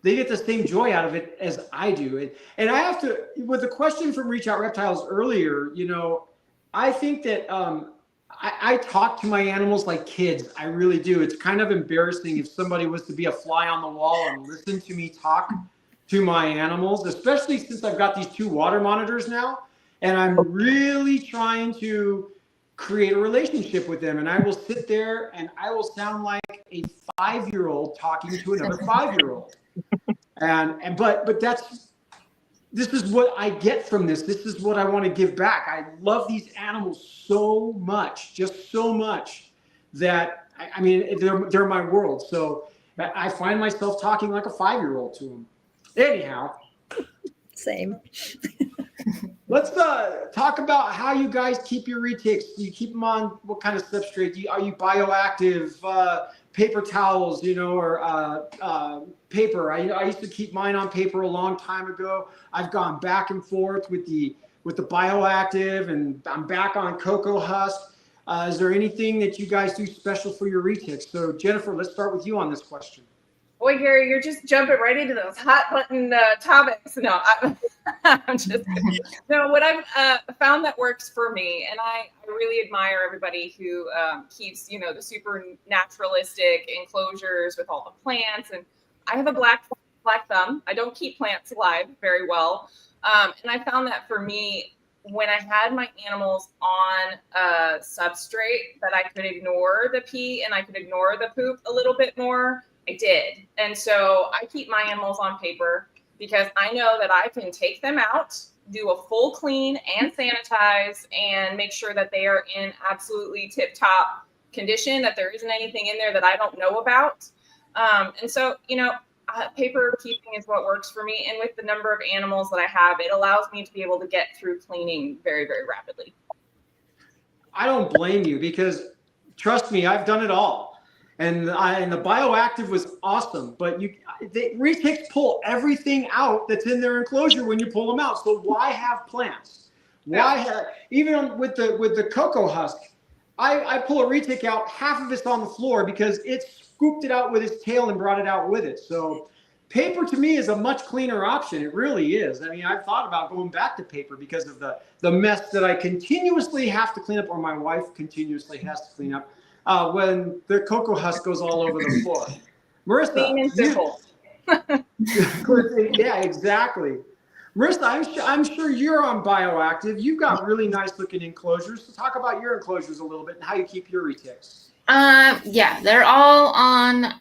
they get the same joy out of it as I do. And I have to, with the question from Reach Out Reptiles earlier, you know, I think that I talk to my animals like kids. I really do. It's kind of embarrassing if somebody was to be a fly on the wall and listen to me talk to my animals, especially since I've got these 2 water monitors now. And I'm really trying to create a relationship with them. And I will sit there and I will sound like a 5-year-old talking to another 5-year-old. But this is what I get from this. This is what I want to give back. I love these animals so much, just so much, that I mean they're my world. So I find myself talking like a 5-year-old to them. Anyhow, Same. let's talk about how you guys keep your retics. Do you keep them on what kind of substrate? Are you bioactive? Paper towels, you know, or paper. I used to keep mine on paper a long time ago. I've gone back and forth with the bioactive, and I'm back on cocoa husk. Is there anything that you guys do special for your retics? So Jennifer, let's start with you on this question. Boy, Gary, you're just jumping right into those hot button topics. No, I'm just kidding. No, what I've found that works for me, and I really admire everybody who keeps, you know, the super naturalistic enclosures with all the plants. And I have a black thumb. I don't keep plants alive very well. And I found that for me, when I had my animals on a substrate that I could ignore the pee and I could ignore the poop a little bit more, I did. And so I keep my animals on paper because I know that I can take them out, do a full clean and sanitize, and make sure that they are in absolutely tip-top condition, that there isn't anything in there that I don't know about. And so, you know, paper keeping is what works for me. And with the number of animals that I have, it allows me to be able to get through cleaning very, very rapidly. I don't blame you, because trust me, I've done it all. And the bioactive was awesome, but retics pull everything out that's in their enclosure when you pull them out. So why have plants? Why have, even with the cocoa husk, I pull a retic out, half of it's on the floor because it scooped it out with its tail and brought it out with it. So paper to me is a much cleaner option. It really is. I mean, I've thought about going back to paper because of the mess that I continuously have to clean up, or my wife continuously has to clean up. When the cocoa husk goes all over the floor. Marissa. Clean and simple. Yeah, exactly. Marissa, I'm sure you're on bioactive. You've got really nice looking enclosures. So talk about your enclosures a little bit and how you keep your retics. Yeah, they're all on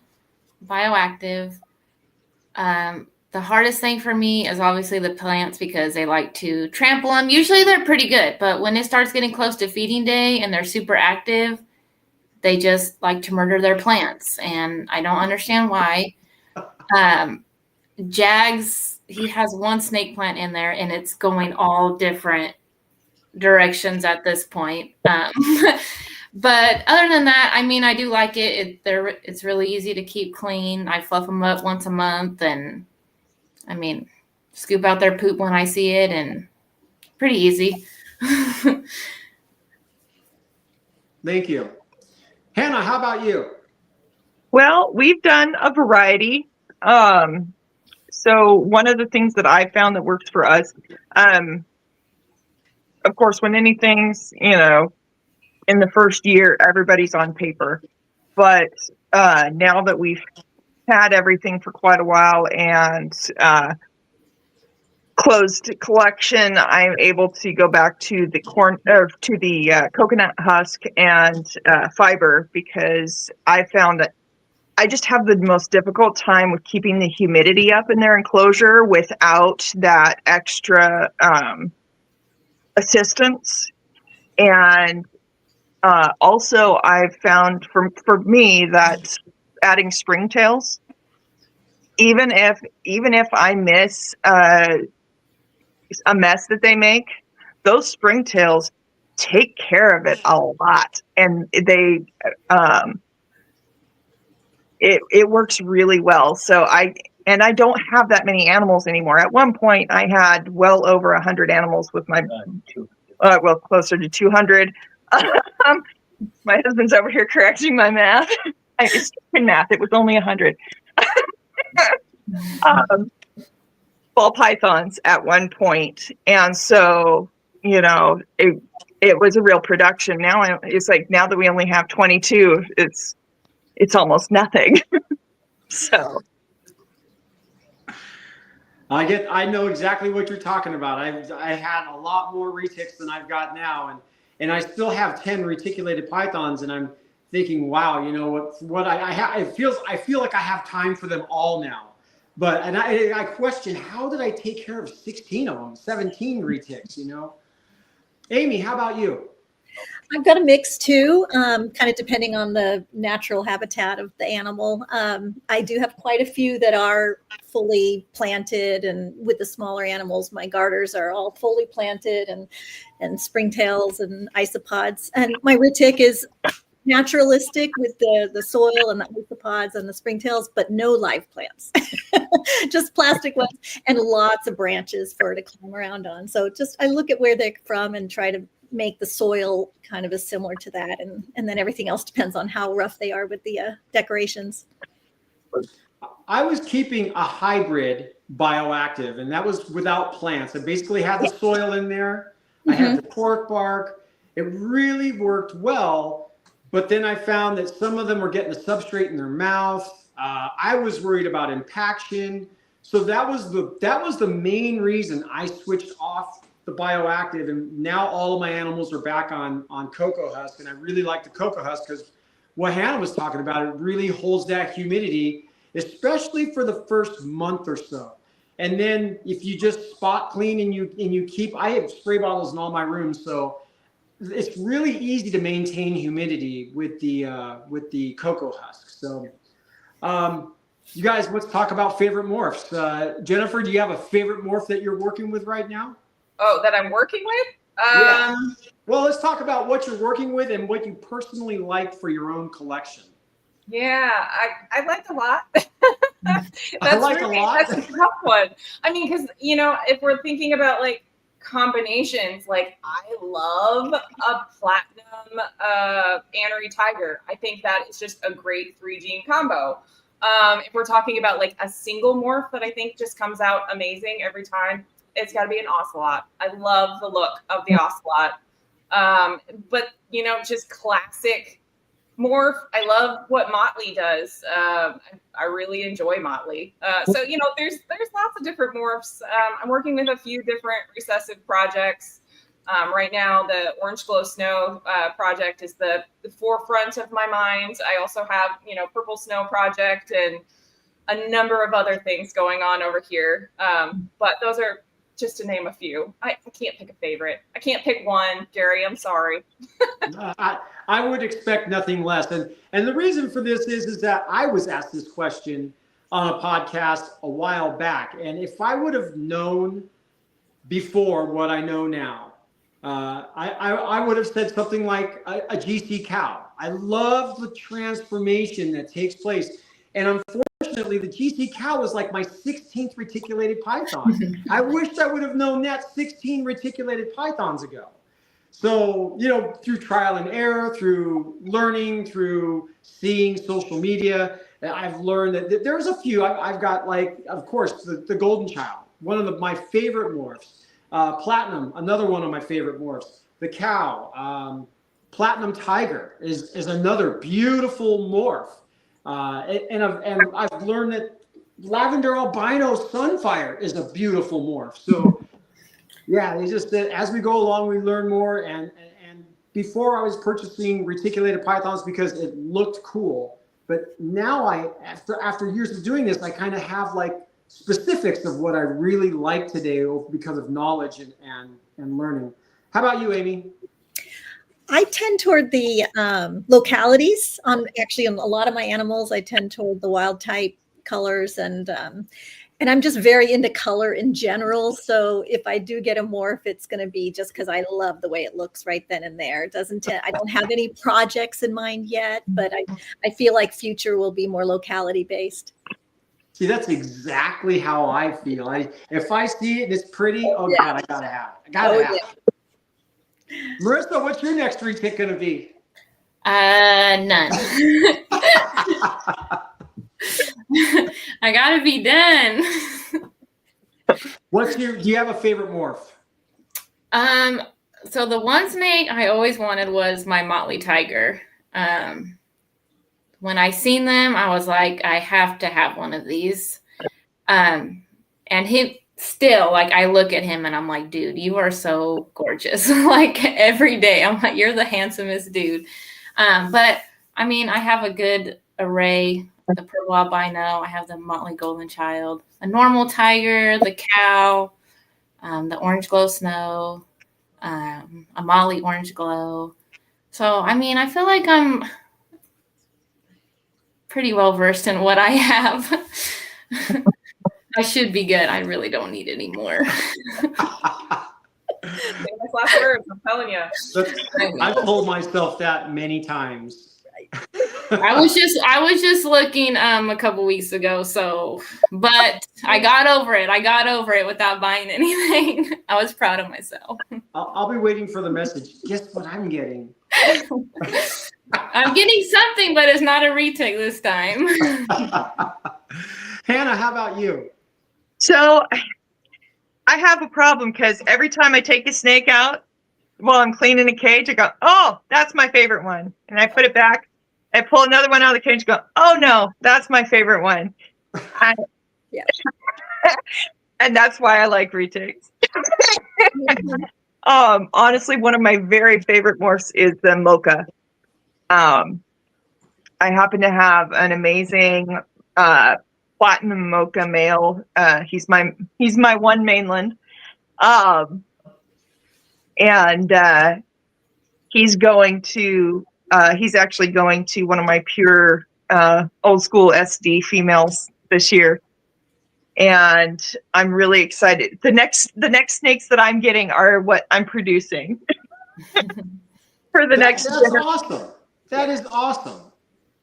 bioactive. The hardest thing for me is obviously the plants because they like to trample them. Usually they're pretty good, but when it starts getting close to feeding day and they're super active, they just like to murder their plants, and I don't understand why. Jags, he has one snake plant in there, and it's going all different directions at this point. But other than that, I mean, I do like it. It's really easy to keep clean. I fluff them up once a month, and I mean, scoop out their poop when I see it, and pretty easy. Thank you. Hannah, how about you? Well, we've done a variety. So one of the things that I found that works for us, of course, when anything's, you know, in the first year, everybody's on paper. But now that we've had everything for quite a while and closed collection, I'm able to go back to the coconut husk and fiber, because I found that I just have the most difficult time with keeping the humidity up in their enclosure without that extra assistance. And Also, I've found for me that adding springtails, even if I miss a mess that they make, those springtails take care of it a lot, and it works really well. So I don't have that many animals anymore. At one point, I had well over 100 animals with my well, closer to 200. My husband's over here correcting my math. It's in math. It was only 100. Ball pythons at one point, and so it was a real production. Now it's like, now that we only have 22, it's almost nothing. So I know exactly what you're talking about. I had a lot more retics than I've got now, and I still have 10 reticulated pythons, and I'm thinking, wow, you know what I feel like I have time for them all now. But I question, how did I take care of 16 of them, 17 retics, you know? Amy, how about you? I've got a mix too, kind of depending on the natural habitat of the animal. I do have quite a few that are fully planted, and with the smaller animals, my garters are all fully planted, and springtails and isopods. And my retic is naturalistic with the soil and the isopods and the springtails, but no live plants, just plastic ones and lots of branches for her to climb around on. So I look at where they're from and try to make the soil kind of as similar to that, and then everything else depends on how rough they are with the decorations. I was keeping a hybrid bioactive, and that was without plants. I basically had the soil in there. I had the cork bark. It really worked well. But then I found that some of them were getting the substrate in their mouth. I was worried about impaction. So that was the main reason I switched off the bioactive, and now all of my animals are back on cocoa husk. And I really like the cocoa husk because what Hannah was talking about, it really holds that humidity, especially for the first month or so. And then if you just spot clean and you keep, I have spray bottles in all my rooms, so it's really easy to maintain humidity with the cocoa husk. So you guys, let's talk about favorite morphs. Jennifer, do you have a favorite morph that you're working with right now? Oh, that I'm working with? Yeah. Well, let's talk about what you're working with and what you personally like for your own collection. Yeah, I like a lot. I like a lot. That's a tough one. I mean, because, if we're thinking about like combinations, like I love a platinum Anery tiger. I think that is just a great 3-gene combo. If we're talking about like a single morph that I think just comes out amazing every time, it's got to be an ocelot. I love the look of the ocelot. But just classic morph. I love what Motley does. I really enjoy Motley. So there's lots of different morphs. I'm working with a few different recessive projects. Right now, the Orange Glow Snow project is the forefront of my mind. I also have Purple Snow project and a number of other things going on over here. But those are just to name a few. I can't pick a favorite. I can't pick one, Gary. I'm sorry. I would expect nothing less. And the reason for this is that I was asked this question on a podcast a while back. And if I would have known before what I know now, I would have said something like a GC cow. I love the transformation that takes place. And unfortunately, the GC cow was like my 16th reticulated python. I wish I would have known that 16 reticulated pythons ago. So, through trial and error, through learning, through seeing social media, I've learned that there's a few. I've got, like, of course, the golden child, one of my favorite morphs. Platinum, another one of my favorite morphs. The cow, platinum tiger is another beautiful morph. And I've learned that lavender albino sunfire is a beautiful morph. So yeah, it's just that as we go along, we learn more. And before I was purchasing reticulated pythons because it looked cool, but now after years of doing this, I kind of have like specifics of what I really like today because of knowledge and learning. How about you, Amy? I tend toward the localities. Actually, on a lot of my animals, I tend toward the wild type colors, and I'm just very into color in general. So if I do get a morph, it's going to be just because I love the way it looks right then and there. It doesn't. I don't have any projects in mind yet, but I feel like future will be more locality based. See, that's exactly how I feel. If I see it and it's pretty, oh God, I gotta have it. I gotta have it. Marissa, what's your next retic gonna be? None. I gotta be done. Do you have a favorite morph? So the one snake I always wanted was my Motley Tiger. When I seen them, I was like, I have to have one of these. And he still, like, I look at him and I'm like, dude, you are so gorgeous. Like every day, I'm like, you're the handsomest dude. But I mean, I have a good array. The purple albino, I have the Motley Golden Child, a normal tiger, the cow, the orange glow snow, a Motley orange glow. So, I mean, I feel like I'm pretty well versed in what I have. I should be good. I really don't need any more. Famous last words, I'm telling you. I've told myself that many times. I was just looking a couple weeks ago, but I got over it without buying anything. I was proud of myself. I'll be waiting for the message. Guess what I'm getting? I'm getting something, but it's not a retic this time. Hannah, how about you? So I have a problem because every time I take a snake out while I'm cleaning a cage, I go, oh, that's my favorite one. And I put it back. I pull another one out of the cage and go, oh, no, that's my favorite one. Yeah. And that's why I like retics. Honestly, one of my very favorite morphs is the mocha. I happen to have an amazing platinum mocha male. He's my one mainland. And he's actually going to one of my pure old school SD females this year. And I'm really excited. The next snakes that I'm getting are what I'm producing for the next generation. That's awesome. That is awesome.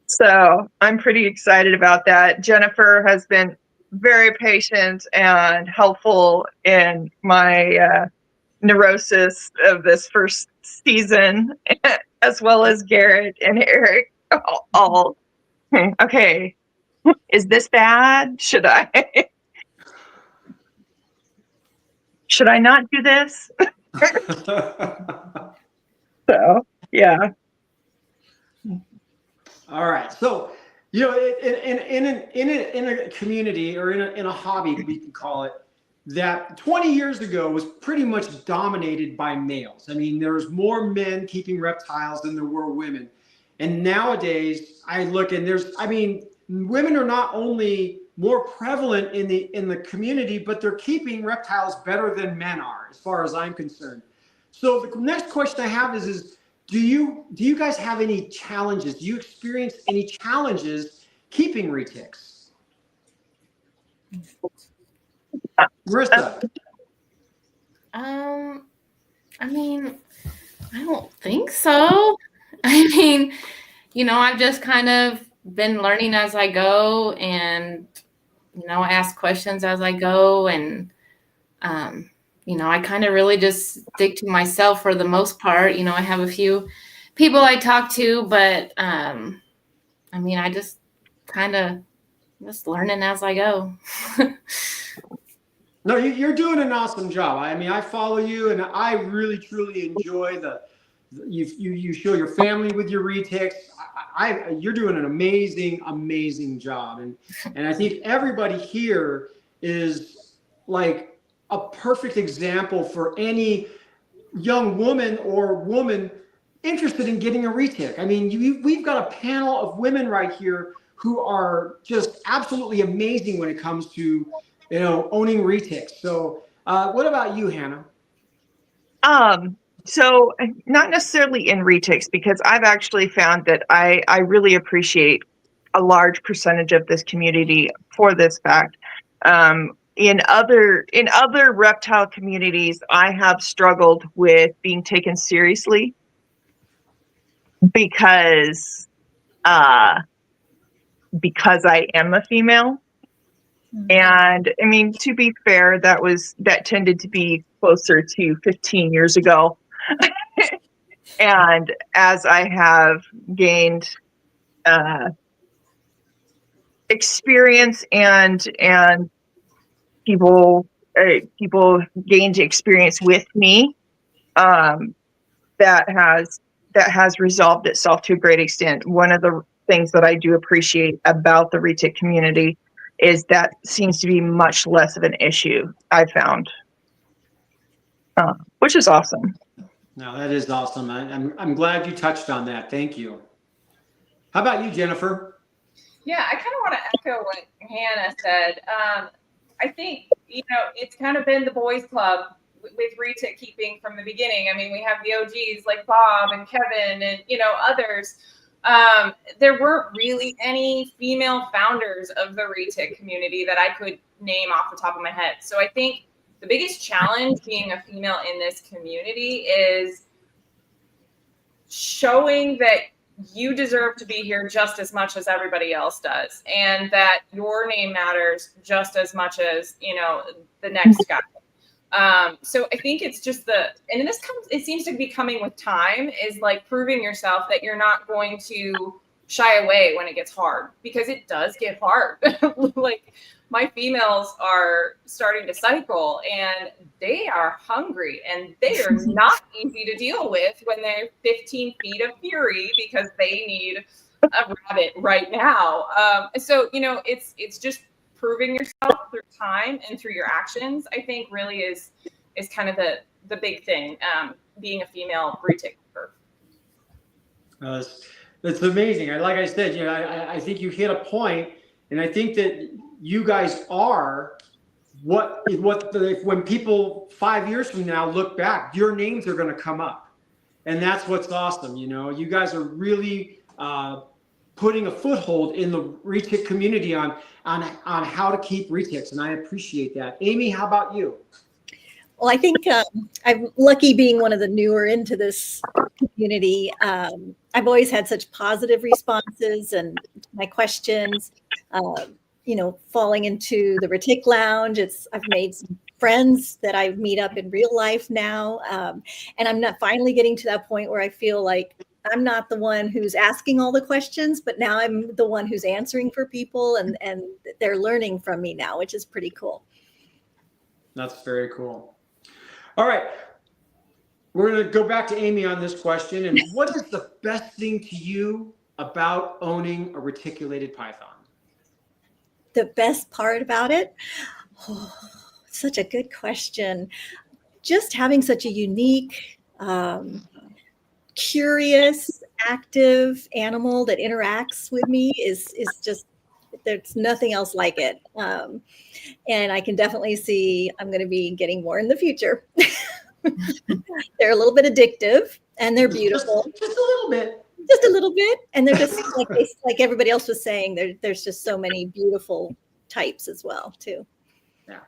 So I'm pretty excited about that. Jennifer has been very patient and helpful in my neurosis of this first season, as well as Garrett and Eric. All okay. Is this bad? Should I not do this? So yeah. All right. So, you know, in a community or in a hobby, we can call it, that 20 years ago was pretty much dominated by males. I mean, there's more men keeping reptiles than there were women. And nowadays, I look and women are not only more prevalent in the community, but they're keeping reptiles better than men are, as far as I'm concerned. So the next question I have is do you guys have any challenges? Do you experience any challenges keeping retics? Marissa. I mean, I don't think so. I mean, I've just kind of been learning as I go, and I ask questions as I go, and I kind of really just stick to myself for the most part. I have a few people I talk to, but I just kind of just learning as I go. No, you're doing an awesome job. I mean, I follow you, and I really truly enjoy you show your family with your retics. You're doing an amazing job, and I think everybody here is like a perfect example for any young woman or woman interested in getting a retic. I mean, we've got a panel of women right here who are just absolutely amazing when it comes to owning retics. So what about you, Hannah? So not necessarily in Retics, because I've actually found that I really appreciate a large percentage of this community for this fact. In other reptile communities, I have struggled with being taken seriously because I am a female. And I mean, to be fair, that tended to be closer to 15 years ago. And as I have gained experience and people gained experience with me, that has resolved itself to a great extent. One of the things that I do appreciate about the retic community is that seems to be much less of an issue, I've found, which is awesome. No, that is awesome. I'm glad you touched on that. Thank you. How about you, Jennifer? Yeah, I kind of want to echo what Hannah said. I think, it's kind of been the boys club with retic keeping from the beginning. I mean, we have the OGs like Bob and Kevin and, others. There weren't really any female founders of the retic community that I could name off the top of my head. So I think the biggest challenge being a female in this community is showing that you deserve to be here just as much as everybody else does, and that your name matters just as much as, the next guy. So I think it's just it seems to be coming with time, is like proving yourself that you're not going to shy away when it gets hard, because it does get hard. Like, my females are starting to cycle and they are hungry and they are not easy to deal with when they're 15 feet of fury because they need a rabbit right now. So, it's just proving yourself through time and through your actions, I think really is kind of the big thing, being a female retic. It's amazing. Like I said, I think you hit a point, and I think that you guys are when people 5 years from now look back, your names are going to come up, and that's what's awesome. You guys are really putting a foothold in the retic community on how to keep retics, and I appreciate that. Amy, how about you? Well, I think I'm lucky being one of the newer into this community. I've always had such positive responses and my questions, falling into the Retic Lounge. I've made some friends that I meet up in real life now. And I'm not finally getting to that point where I feel like I'm not the one who's asking all the questions, but now I'm the one who's answering for people, and they're learning from me now, which is pretty cool. That's very cool. All right. We're going to go back to Amy on this question. And what is the best thing to you about owning a reticulated python? The best part about it? Oh, such a good question. Just having such a unique, curious, active animal that interacts with me is just, there's nothing else like it. And I can definitely see I'm going to be getting more in the future. They're a little bit addictive and they're beautiful. Just a little bit. Just a little bit. And they're just like everybody else was saying, there's just so many beautiful types as well, too. Yeah,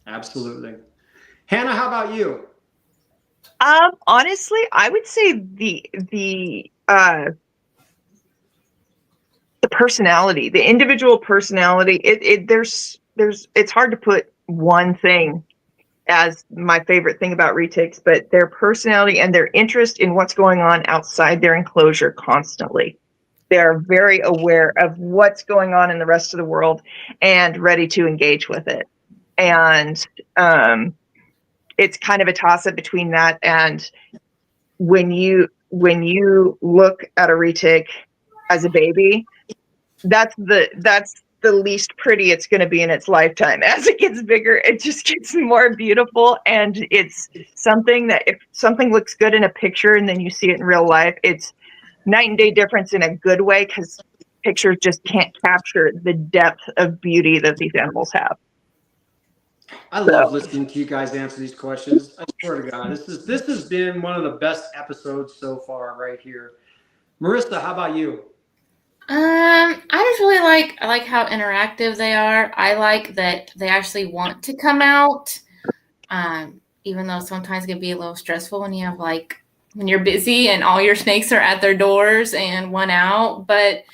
absolutely. Hannah, how about you? Honestly, I would say the personality, the individual personality. It's hard to put one thing as my favorite thing about retics, but their personality and their interest in what's going on outside their enclosure constantly. They're very aware of what's going on in the rest of the world and ready to engage with it. And it's kind of a toss-up between that and when you look at a retic as a baby, that's the least pretty it's going to be in its lifetime. As it gets bigger, it just gets more beautiful, and it's something that if something looks good in a picture and then you see it in real life, it's night and day difference in a good way, because pictures just can't capture the depth of beauty that these animals have. I love listening to you guys answer these questions. I swear to God, this has been one of the best episodes so far right here. Marissa, how about you? I just really I like how interactive they are. I like that they actually want to come out. Even though sometimes it can be a little stressful when you have when you're busy and all your snakes are at their doors and one out. But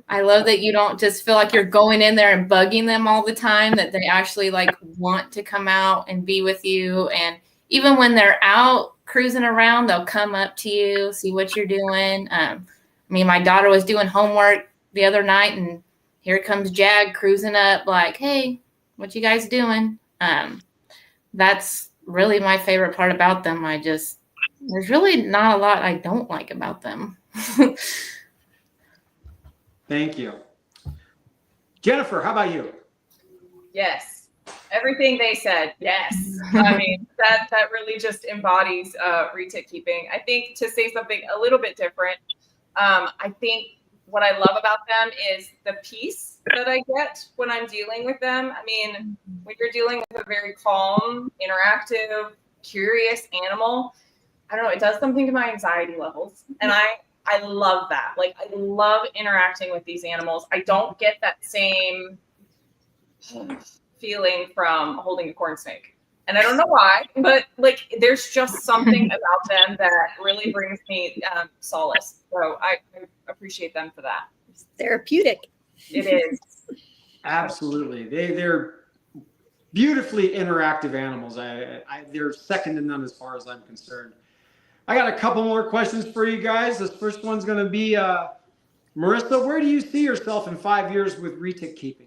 I love that you don't just feel like you're going in there and bugging them all the time, that they actually want to come out and be with you. And even when they're out cruising around, they'll come up to you, see what you're doing. I mean, my daughter was doing homework the other night and here comes Jag cruising up like, hey, what you guys doing? That's really my favorite part about them. There's really not a lot I don't like about them. Thank you. Jennifer, how about you? Yes. Everything they said, yes. I mean, that really just embodies retic keeping. I think to say something a little bit different, I think what I love about them is the peace that I get when I'm dealing with them. I mean, when you're dealing with a very calm, interactive, curious animal, I don't know, it does something to my anxiety levels. And I love that. Like, I love interacting with these animals. I don't get that same feeling from holding a corn snake. And I don't know why, but there's just something about them that really brings me solace. So I appreciate them for that. It's therapeutic. It is. Absolutely. They're beautifully interactive animals. They're second to none as far as I'm concerned. I got a couple more questions for you guys. This first one's going to be, Marissa, where do you see yourself in 5 years with retic keeping?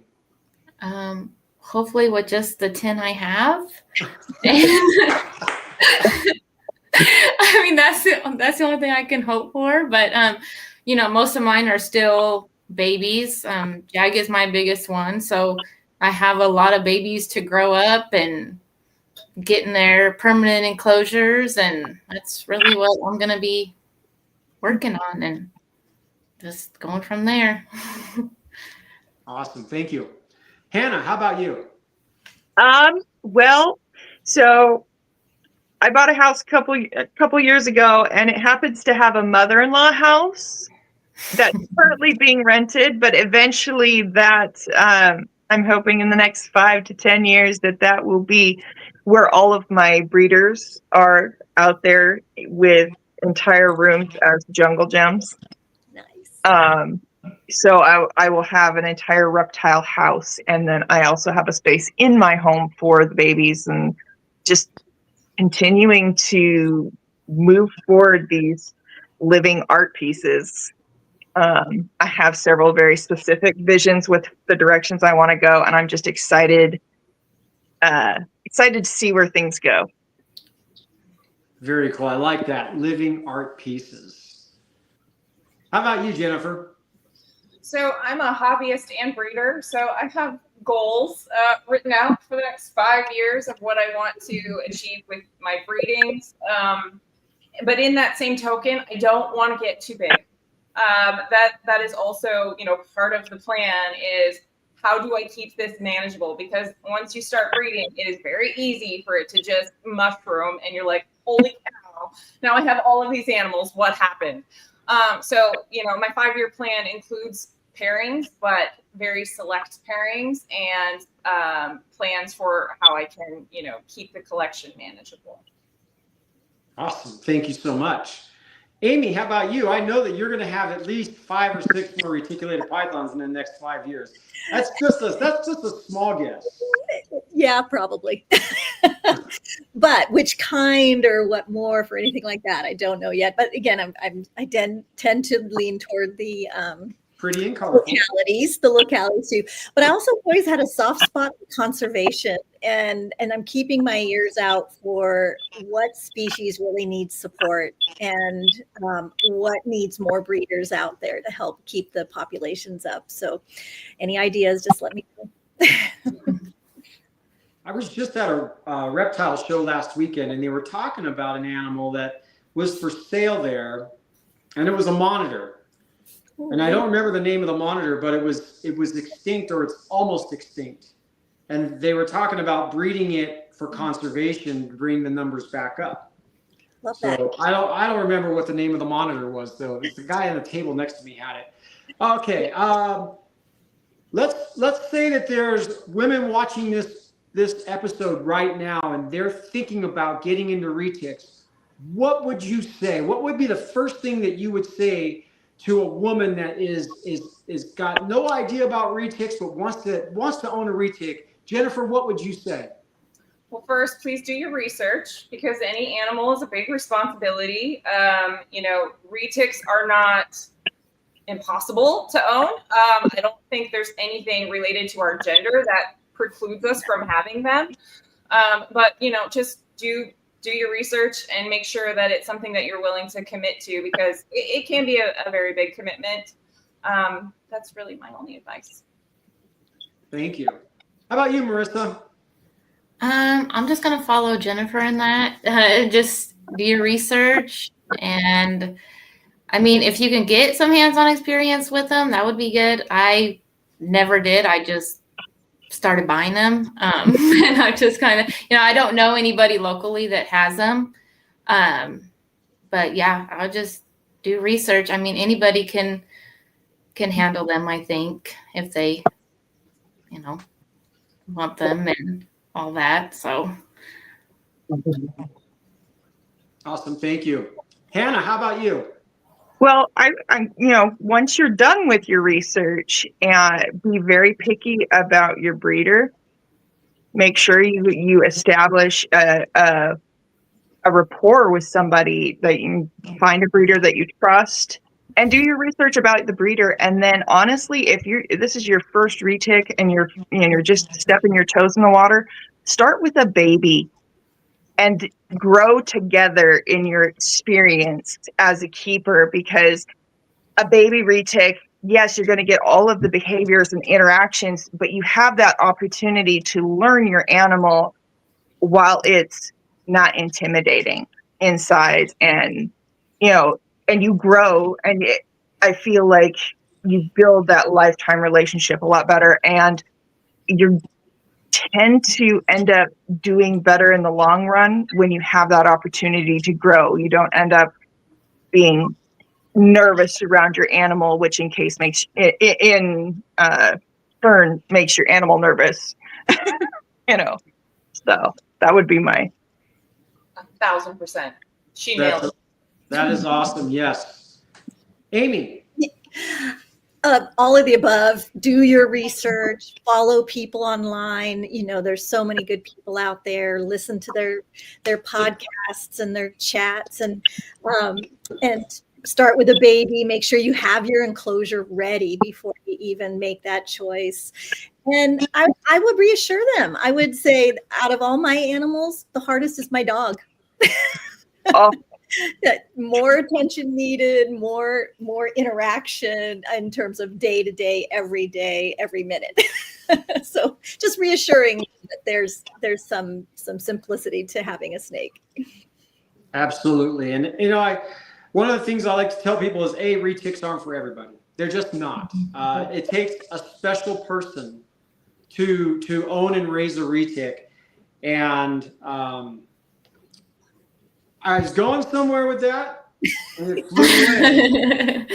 Hopefully with just the 10 I have. I mean, that's the only thing I can hope for. But, most of mine are still babies. Jag is my biggest one. So I have a lot of babies to grow up and get in their permanent enclosures. And that's really what I'm going to be working on and just going from there. Awesome. Thank you. Hannah, how about you? Well, so I bought a house a couple years ago, and it happens to have a mother-in-law house that's currently being rented, but eventually I'm hoping in the next 5 to 10 years that will be where all of my breeders are out there with entire rooms as jungle gems. Nice. So I will have an entire reptile house, and then I also have a space in my home for the babies, and just continuing to move forward these living art pieces. I have several very specific visions with the directions I want to go, and I'm just excited to see where things go. Very cool. I like that. Living art pieces. How about you, Jennifer? So I'm a hobbyist and breeder. So I have goals written out for the next 5 years of what I want to achieve with my breedings. But in that same token, I don't want to get too big. That is also, part of the plan is how do I keep this manageable? Because once you start breeding, it is very easy for it to just mushroom and you're like, holy cow, now I have all of these animals. What happened? So, my 5-year plan includes pairings, but very select pairings and plans for how I can, keep the collection manageable. Awesome. Thank you so much. Amy, how about you? I know that you're going to have at least 5 or 6 more reticulated pythons in the next 5 years. That's just a small guess. Yeah, probably. But which kind or what more for anything like that, I don't know yet. But again, I tend to lean toward the pretty and colorful the localities too. But I also always had a soft spot for conservation, and I'm keeping my ears out for what species really needs support and what needs more breeders out there to help keep the populations up. So any ideas, just let me know. I was just at a reptile show last weekend, and they were talking about an animal that was for sale there, and it was a monitor. And I don't remember the name of the monitor, but it was extinct, or it's almost extinct. and they were talking about breeding it for conservation to bring the numbers back up. Love that. So I don't remember what the name of the monitor was though. It's the guy on the table next to me had it. Okay, let's say that there's women watching this episode right now and they're thinking about getting into retics. What would you say? What would be the first thing that you would say to a woman that is got no idea about retics but wants to own a retic? Jennifer, what would you say? Well, first, please do your research because any animal is a big responsibility. Retics are not impossible to own. I don't think there's anything related to our gender that precludes us from having them. But just do your research and make sure that it's something that you're willing to commit to because it can be a very big commitment. That's really my only advice. Thank you. How about you, Marissa? I'm just gonna follow Jennifer in that. Just do your research, and I mean, if you can get some hands-on experience with them, that would be good. I never did. I just started buying them, and I just kind of, I don't know anybody locally that has them. But yeah, I'll just do research. I mean, anybody can handle them. I think if they, want them and all that. So Awesome. Thank you. Hannah, how about you? Well, I once you're done with your research, and be very picky about your breeder. Make sure you establish a rapport with somebody, that you find a breeder that you trust, and do your research about the breeder. And then, honestly, if this is your first retic and you're just stepping your toes in the water, start with a baby and grow together in your experience as a keeper, because a baby retic, yes, you're going to get all of the behaviors and interactions, but you have that opportunity to learn your animal while it's not intimidating in size, and you grow, and I feel like you build that lifetime relationship a lot better, and you tend to end up doing better in the long run when you have that opportunity to grow. You don't end up being nervous around your animal, which makes turn makes your animal nervous. So that would be my 1,000%. She nailed it. That is awesome. Yes. Amy. All of the above. Do your research, follow people online. There's so many good people out there. Listen to their podcasts and their chats, and start with a baby. Make sure you have your enclosure ready before you even make that choice. And I would reassure them. I would say, out of all my animals, the hardest is my dog. Oh. More attention needed, more interaction in terms of day to day, every minute. So just reassuring that there's some simplicity to having a snake. Absolutely. And one of the things I like to tell people is retics aren't for everybody. They're just not. It takes a special person to own and raise a retic. And I was going somewhere with that, and it flew away.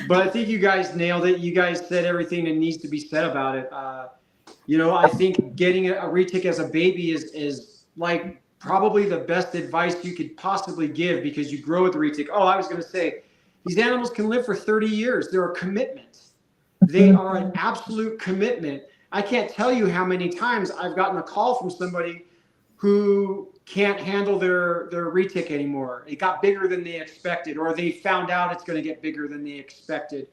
But I think you guys nailed it. You guys said everything that needs to be said about it. I think getting a retic as a baby is like probably the best advice you could possibly give, because you grow with the retic. Oh, I was going to say, these animals can live for 30 years. They're a commitment. They are an absolute commitment. I can't tell you how many times I've gotten a call from somebody who can't handle their retic anymore. It got bigger than they expected, or they found out it's going to get bigger than they expected.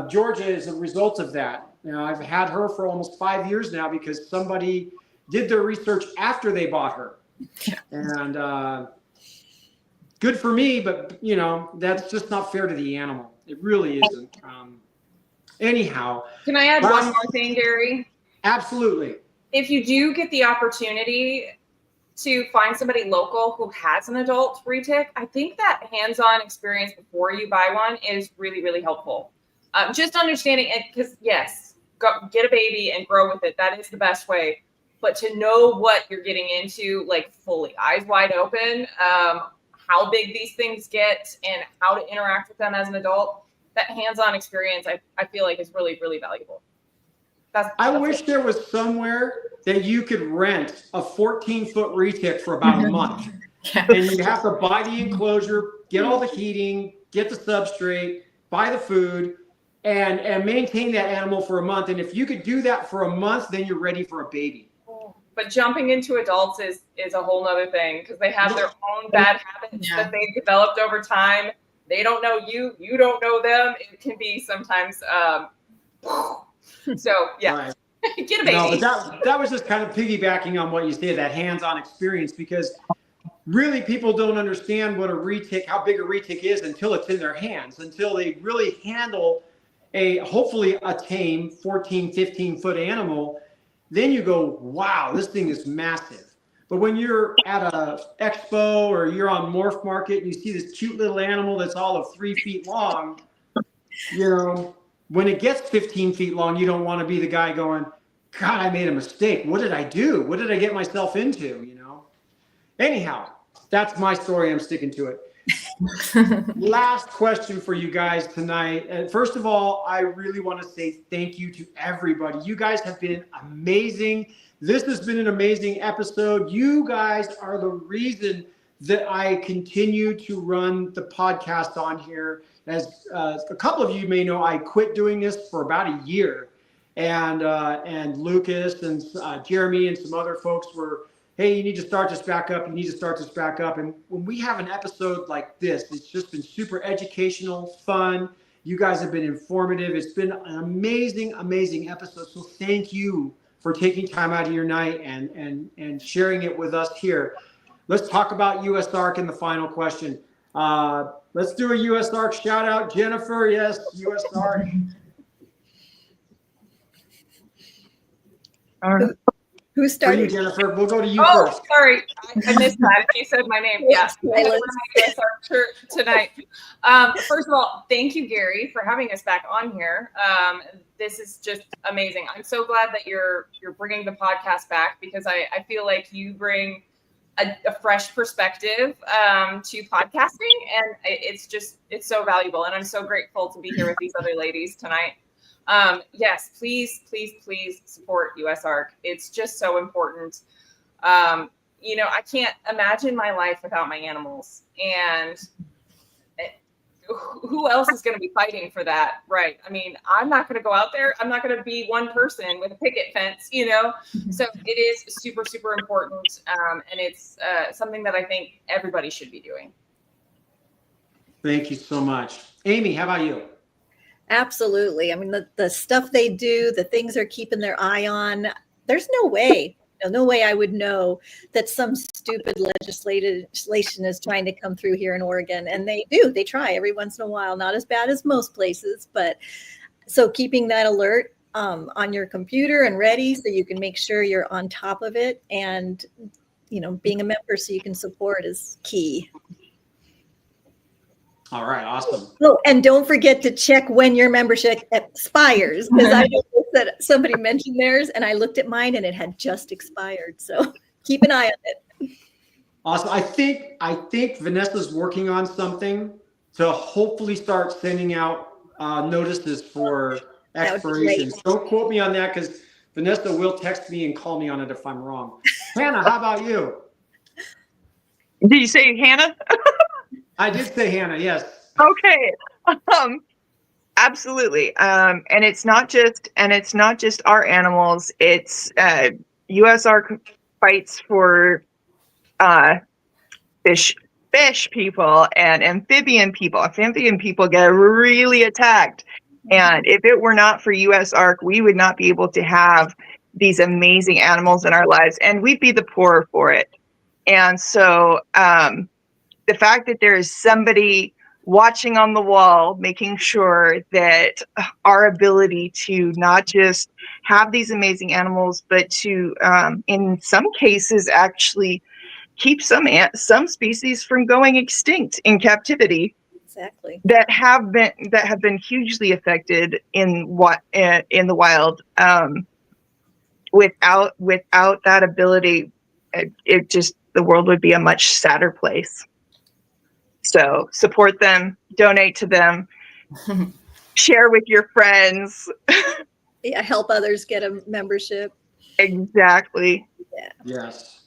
Georgia is a result of that. I've had her for almost 5 years now because somebody did their research after they bought her. And good for me, but that's just not fair to the animal. It really isn't. Anyhow. Can I add one more thing, Gary? Absolutely. If you do get the opportunity to find somebody local who has an adult retic, I think that hands-on experience before you buy one is really, really helpful. Just understanding it, because yes, get a baby and grow with it. That is the best way. But to know what you're getting into, like fully, eyes wide open, how big these things get and how to interact with them as an adult, that hands-on experience, I feel like is really, really valuable. I wish there was somewhere that you could rent a 14-foot retic for about a month. Yeah. And you have to buy the enclosure, get all the heating, get the substrate, buy the food, and maintain that animal for a month. And if you could do that for a month, then you're ready for a baby. But jumping into adults is a whole nother thing, because they have their own bad habits that they've developed over time. They don't know you, you don't know them. It can be sometimes so yeah. Right. Get a baby. No, but that was just kind of piggybacking on what you said, that hands-on experience, because really people don't understand what a retic, how big a retic is until it's in their hands, until they really handle hopefully a tame 14, 15-foot animal. Then you go, wow, this thing is massive. But when you're at a expo or you're on Morph Market and you see this cute little animal that's all of 3 feet long, you know, when it gets 15 feet long, you don't want to be the guy going, God, I made a mistake. What did I do? What did I get myself into? You know? Anyhow, that's my story. I'm sticking to it. Last question for you guys tonight. And first of all, I really want to say thank you to everybody. You guys have been amazing. This has been an amazing episode. You guys are the reason that I continue to run the podcast on here. As a couple of you may know, I quit doing this for about a year. And Lucas and Jeremy and some other folks were, hey, you need to start this back up. You need to start this back up. And when we have an episode like this, it's just been super educational, fun. You guys have been informative. It's been an amazing, amazing episode. So thank you for taking time out of your night and sharing it with us here. Let's talk about USARK in the final question. Let's do a USARK shout out. Jennifer, yes, USARK. All right. Who For you, started? Jennifer, we'll go to you Oh, first. sorry, I missed that. You said my name. Yes, tonight. First of all, thank you, Gary, for having us back on here. This is just amazing. I'm so glad that you're bringing the podcast back, because I feel like you bring a fresh perspective to podcasting, and it's so valuable. And I'm so grateful to be here with these other ladies tonight. Yes, please, please, please support USARK. It's just so important. You know, I can't imagine my life without my animals, and who else is going to be fighting for that? Right. I mean, I'm not going to go out there. I'm not going to be one person with a picket fence, you know? So it is super, super important. And it's something that I think everybody should be doing. Thank you so much. Amy, how about you? Absolutely. I mean, the stuff they do, the things they're keeping their eye on, there's no way I would know that some stupid legislation is trying to come through here in Oregon. And they try every once in a while, not as bad as most places, but so keeping that alert on your computer and ready so you can make sure you're on top of it, and, you know, being a member so you can support is key. All right, awesome. Oh, and don't forget to check when your membership expires, because I noticed that somebody mentioned theirs and I looked at mine and it had just expired. So keep an eye on it. Awesome. I think Vanessa's working on something to hopefully start sending out notices for expirations. Don't quote me on that, because Vanessa will text me and call me on it if I'm wrong. Hannah, how about you? Did you say Hannah? I did say Hannah, yes. Okay. Absolutely. And it's not just our animals. It's USARK fights for fish people and amphibian people. Amphibian people get really attacked. And if it were not for USARK, we would not be able to have these amazing animals in our lives, and we'd be the poorer for it. And so the fact that there is somebody watching on the wall, making sure that our ability to not just have these amazing animals, but to, in some cases, actually keep some species from going extinct in captivity. exactly. that have been hugely affected in the wild. Without that ability, it just, the world would be a much sadder place. So support them, donate to them, share with your friends. Yeah, help others get a membership. Exactly. Yeah. Yes.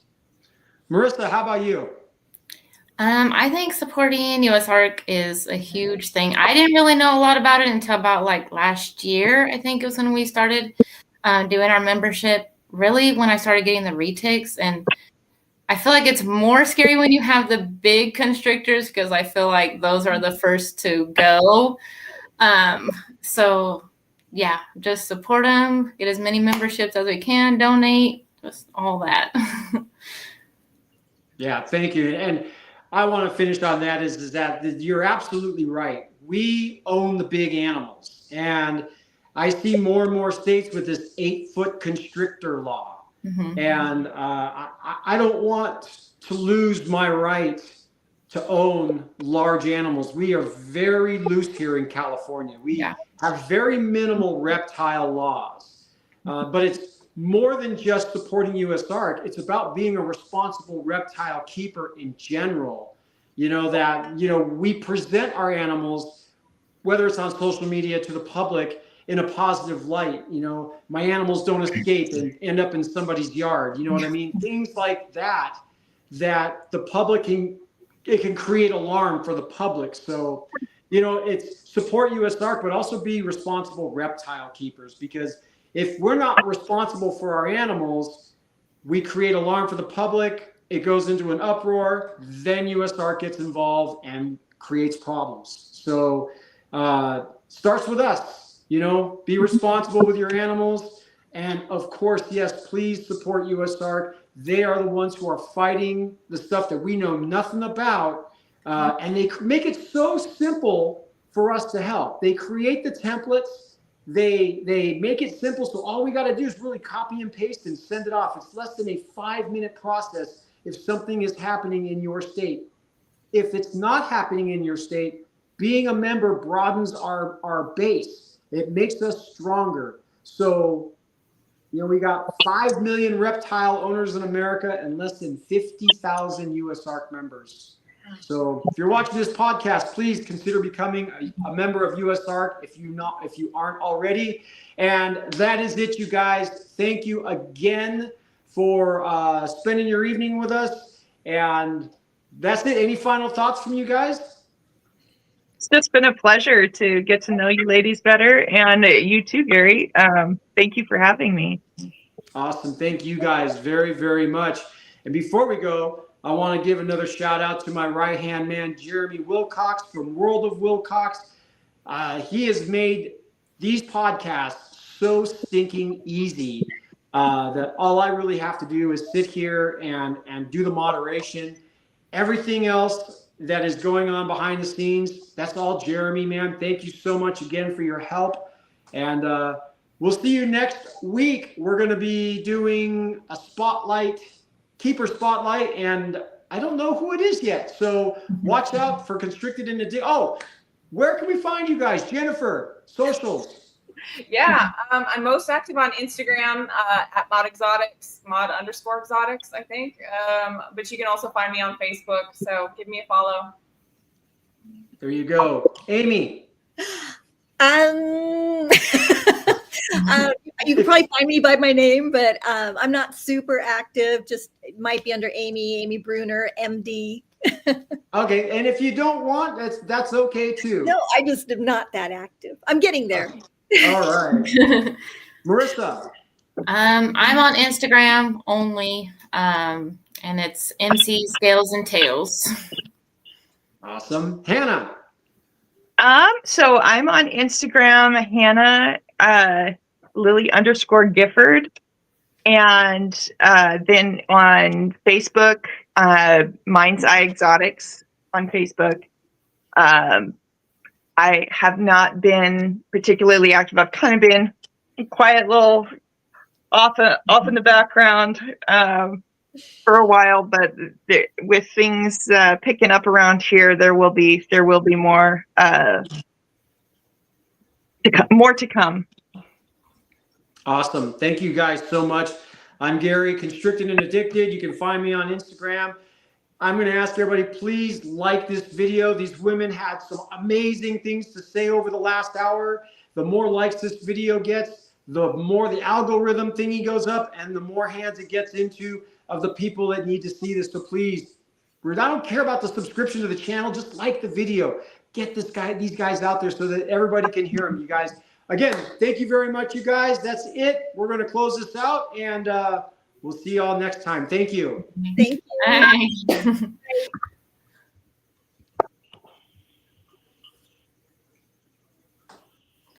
Marissa, how about you? I think supporting USARC is a huge thing. I didn't really know a lot about it until about like last year. I think it was when we started doing our membership. Really, when I started getting the retics, and I feel like it's more scary when you have the big constrictors because I feel like those are the first to go. So yeah, just support them, get as many memberships as we can, donate, just all that. Yeah, thank you. And I want to finish on that is that you're absolutely right. We own the big animals. And I see more and more states with this 8-foot constrictor law. Mhm. And I don't want to lose my right to own large animals. We are very loose here in California. We Yeah. have very minimal reptile laws. But it's more than just supporting USARC. It's about being a responsible reptile keeper in general. We present our animals, whether it's on social media, to the public in a positive light. My animals don't escape and end up in somebody's yard. You know what I mean? Things like that the public can create alarm for the public. So, it's support USARC, but also be responsible reptile keepers, because if we're not responsible for our animals, we create alarm for the public. It goes into an uproar. Then USARC gets involved and creates problems. So starts with us. Be responsible with your animals. And of course, yes, please support USARC. They are the ones who are fighting the stuff that we know nothing about. And they make it so simple for us to help. They create the templates. They make it simple, so all we got to do is really copy and paste and send it off. It's less than a 5-minute process if something is happening in your state. If it's not happening in your state, being a member broadens our base. It makes us stronger. So, we got 5 million reptile owners in America and less than 50,000 USARC members. So if you're watching this podcast, please consider becoming a member of USARC if you aren't already. And that is it, you guys. Thank you again for spending your evening with us. And that's it. Any final thoughts from you guys? It's just been a pleasure to get to know you ladies better, and you too, Gary. Thank you for having me. Awesome. Thank you guys very, very much. And before we go, I want to give another shout out to my right-hand man, Jeremy Wilcox from World of Wilcox. He has made these podcasts so stinking easy that all I really have to do is sit here and do the moderation. Everything else that is going on behind the scenes, that's all Jeremy, man. Thank you so much again for your help. And we'll see you next week. We're going to be doing a keeper spotlight, and I don't know who it is yet. So watch out for Constricted in the Oh, where can we find you guys? Jennifer, socials. Yeah, I'm most active on Instagram at mod_exotics, I think. But you can also find me on Facebook, so give me a follow. There you go. Amy. You can probably find me by my name, but I'm not super active. Just it might be under Amy Bruner, MD. Okay, and if you don't want, that's okay too. No, I just am not that active. I'm getting there. All right. Marissa. I'm on Instagram only, and it's MC Scales and Tails. Awesome. Hannah. So I'm on Instagram, Hannah Lily_Gifford, and then on Facebook, Mind's Eye Exotics on Facebook. I have not been particularly active. I've kind of been quiet, little off in the background. for a while, but with things picking up around here, there will be more more to come. Awesome. Thank you guys so much. I'm Gary, Constricted and Addicted. You can find me on Instagram. I'm going to ask everybody, please like this video. These women had some amazing things to say over the last hour. The more likes this video gets, the more the algorithm thingy goes up, and the more hands it gets into of the people that need to see this. So please, I don't care about the subscription to the channel. Just like the video. Get these guys out there so that everybody can hear them. You guys, again, thank you very much, you guys. That's it. We're going to close this out, and we'll see you all next time. Thank you. Thank you. Bye.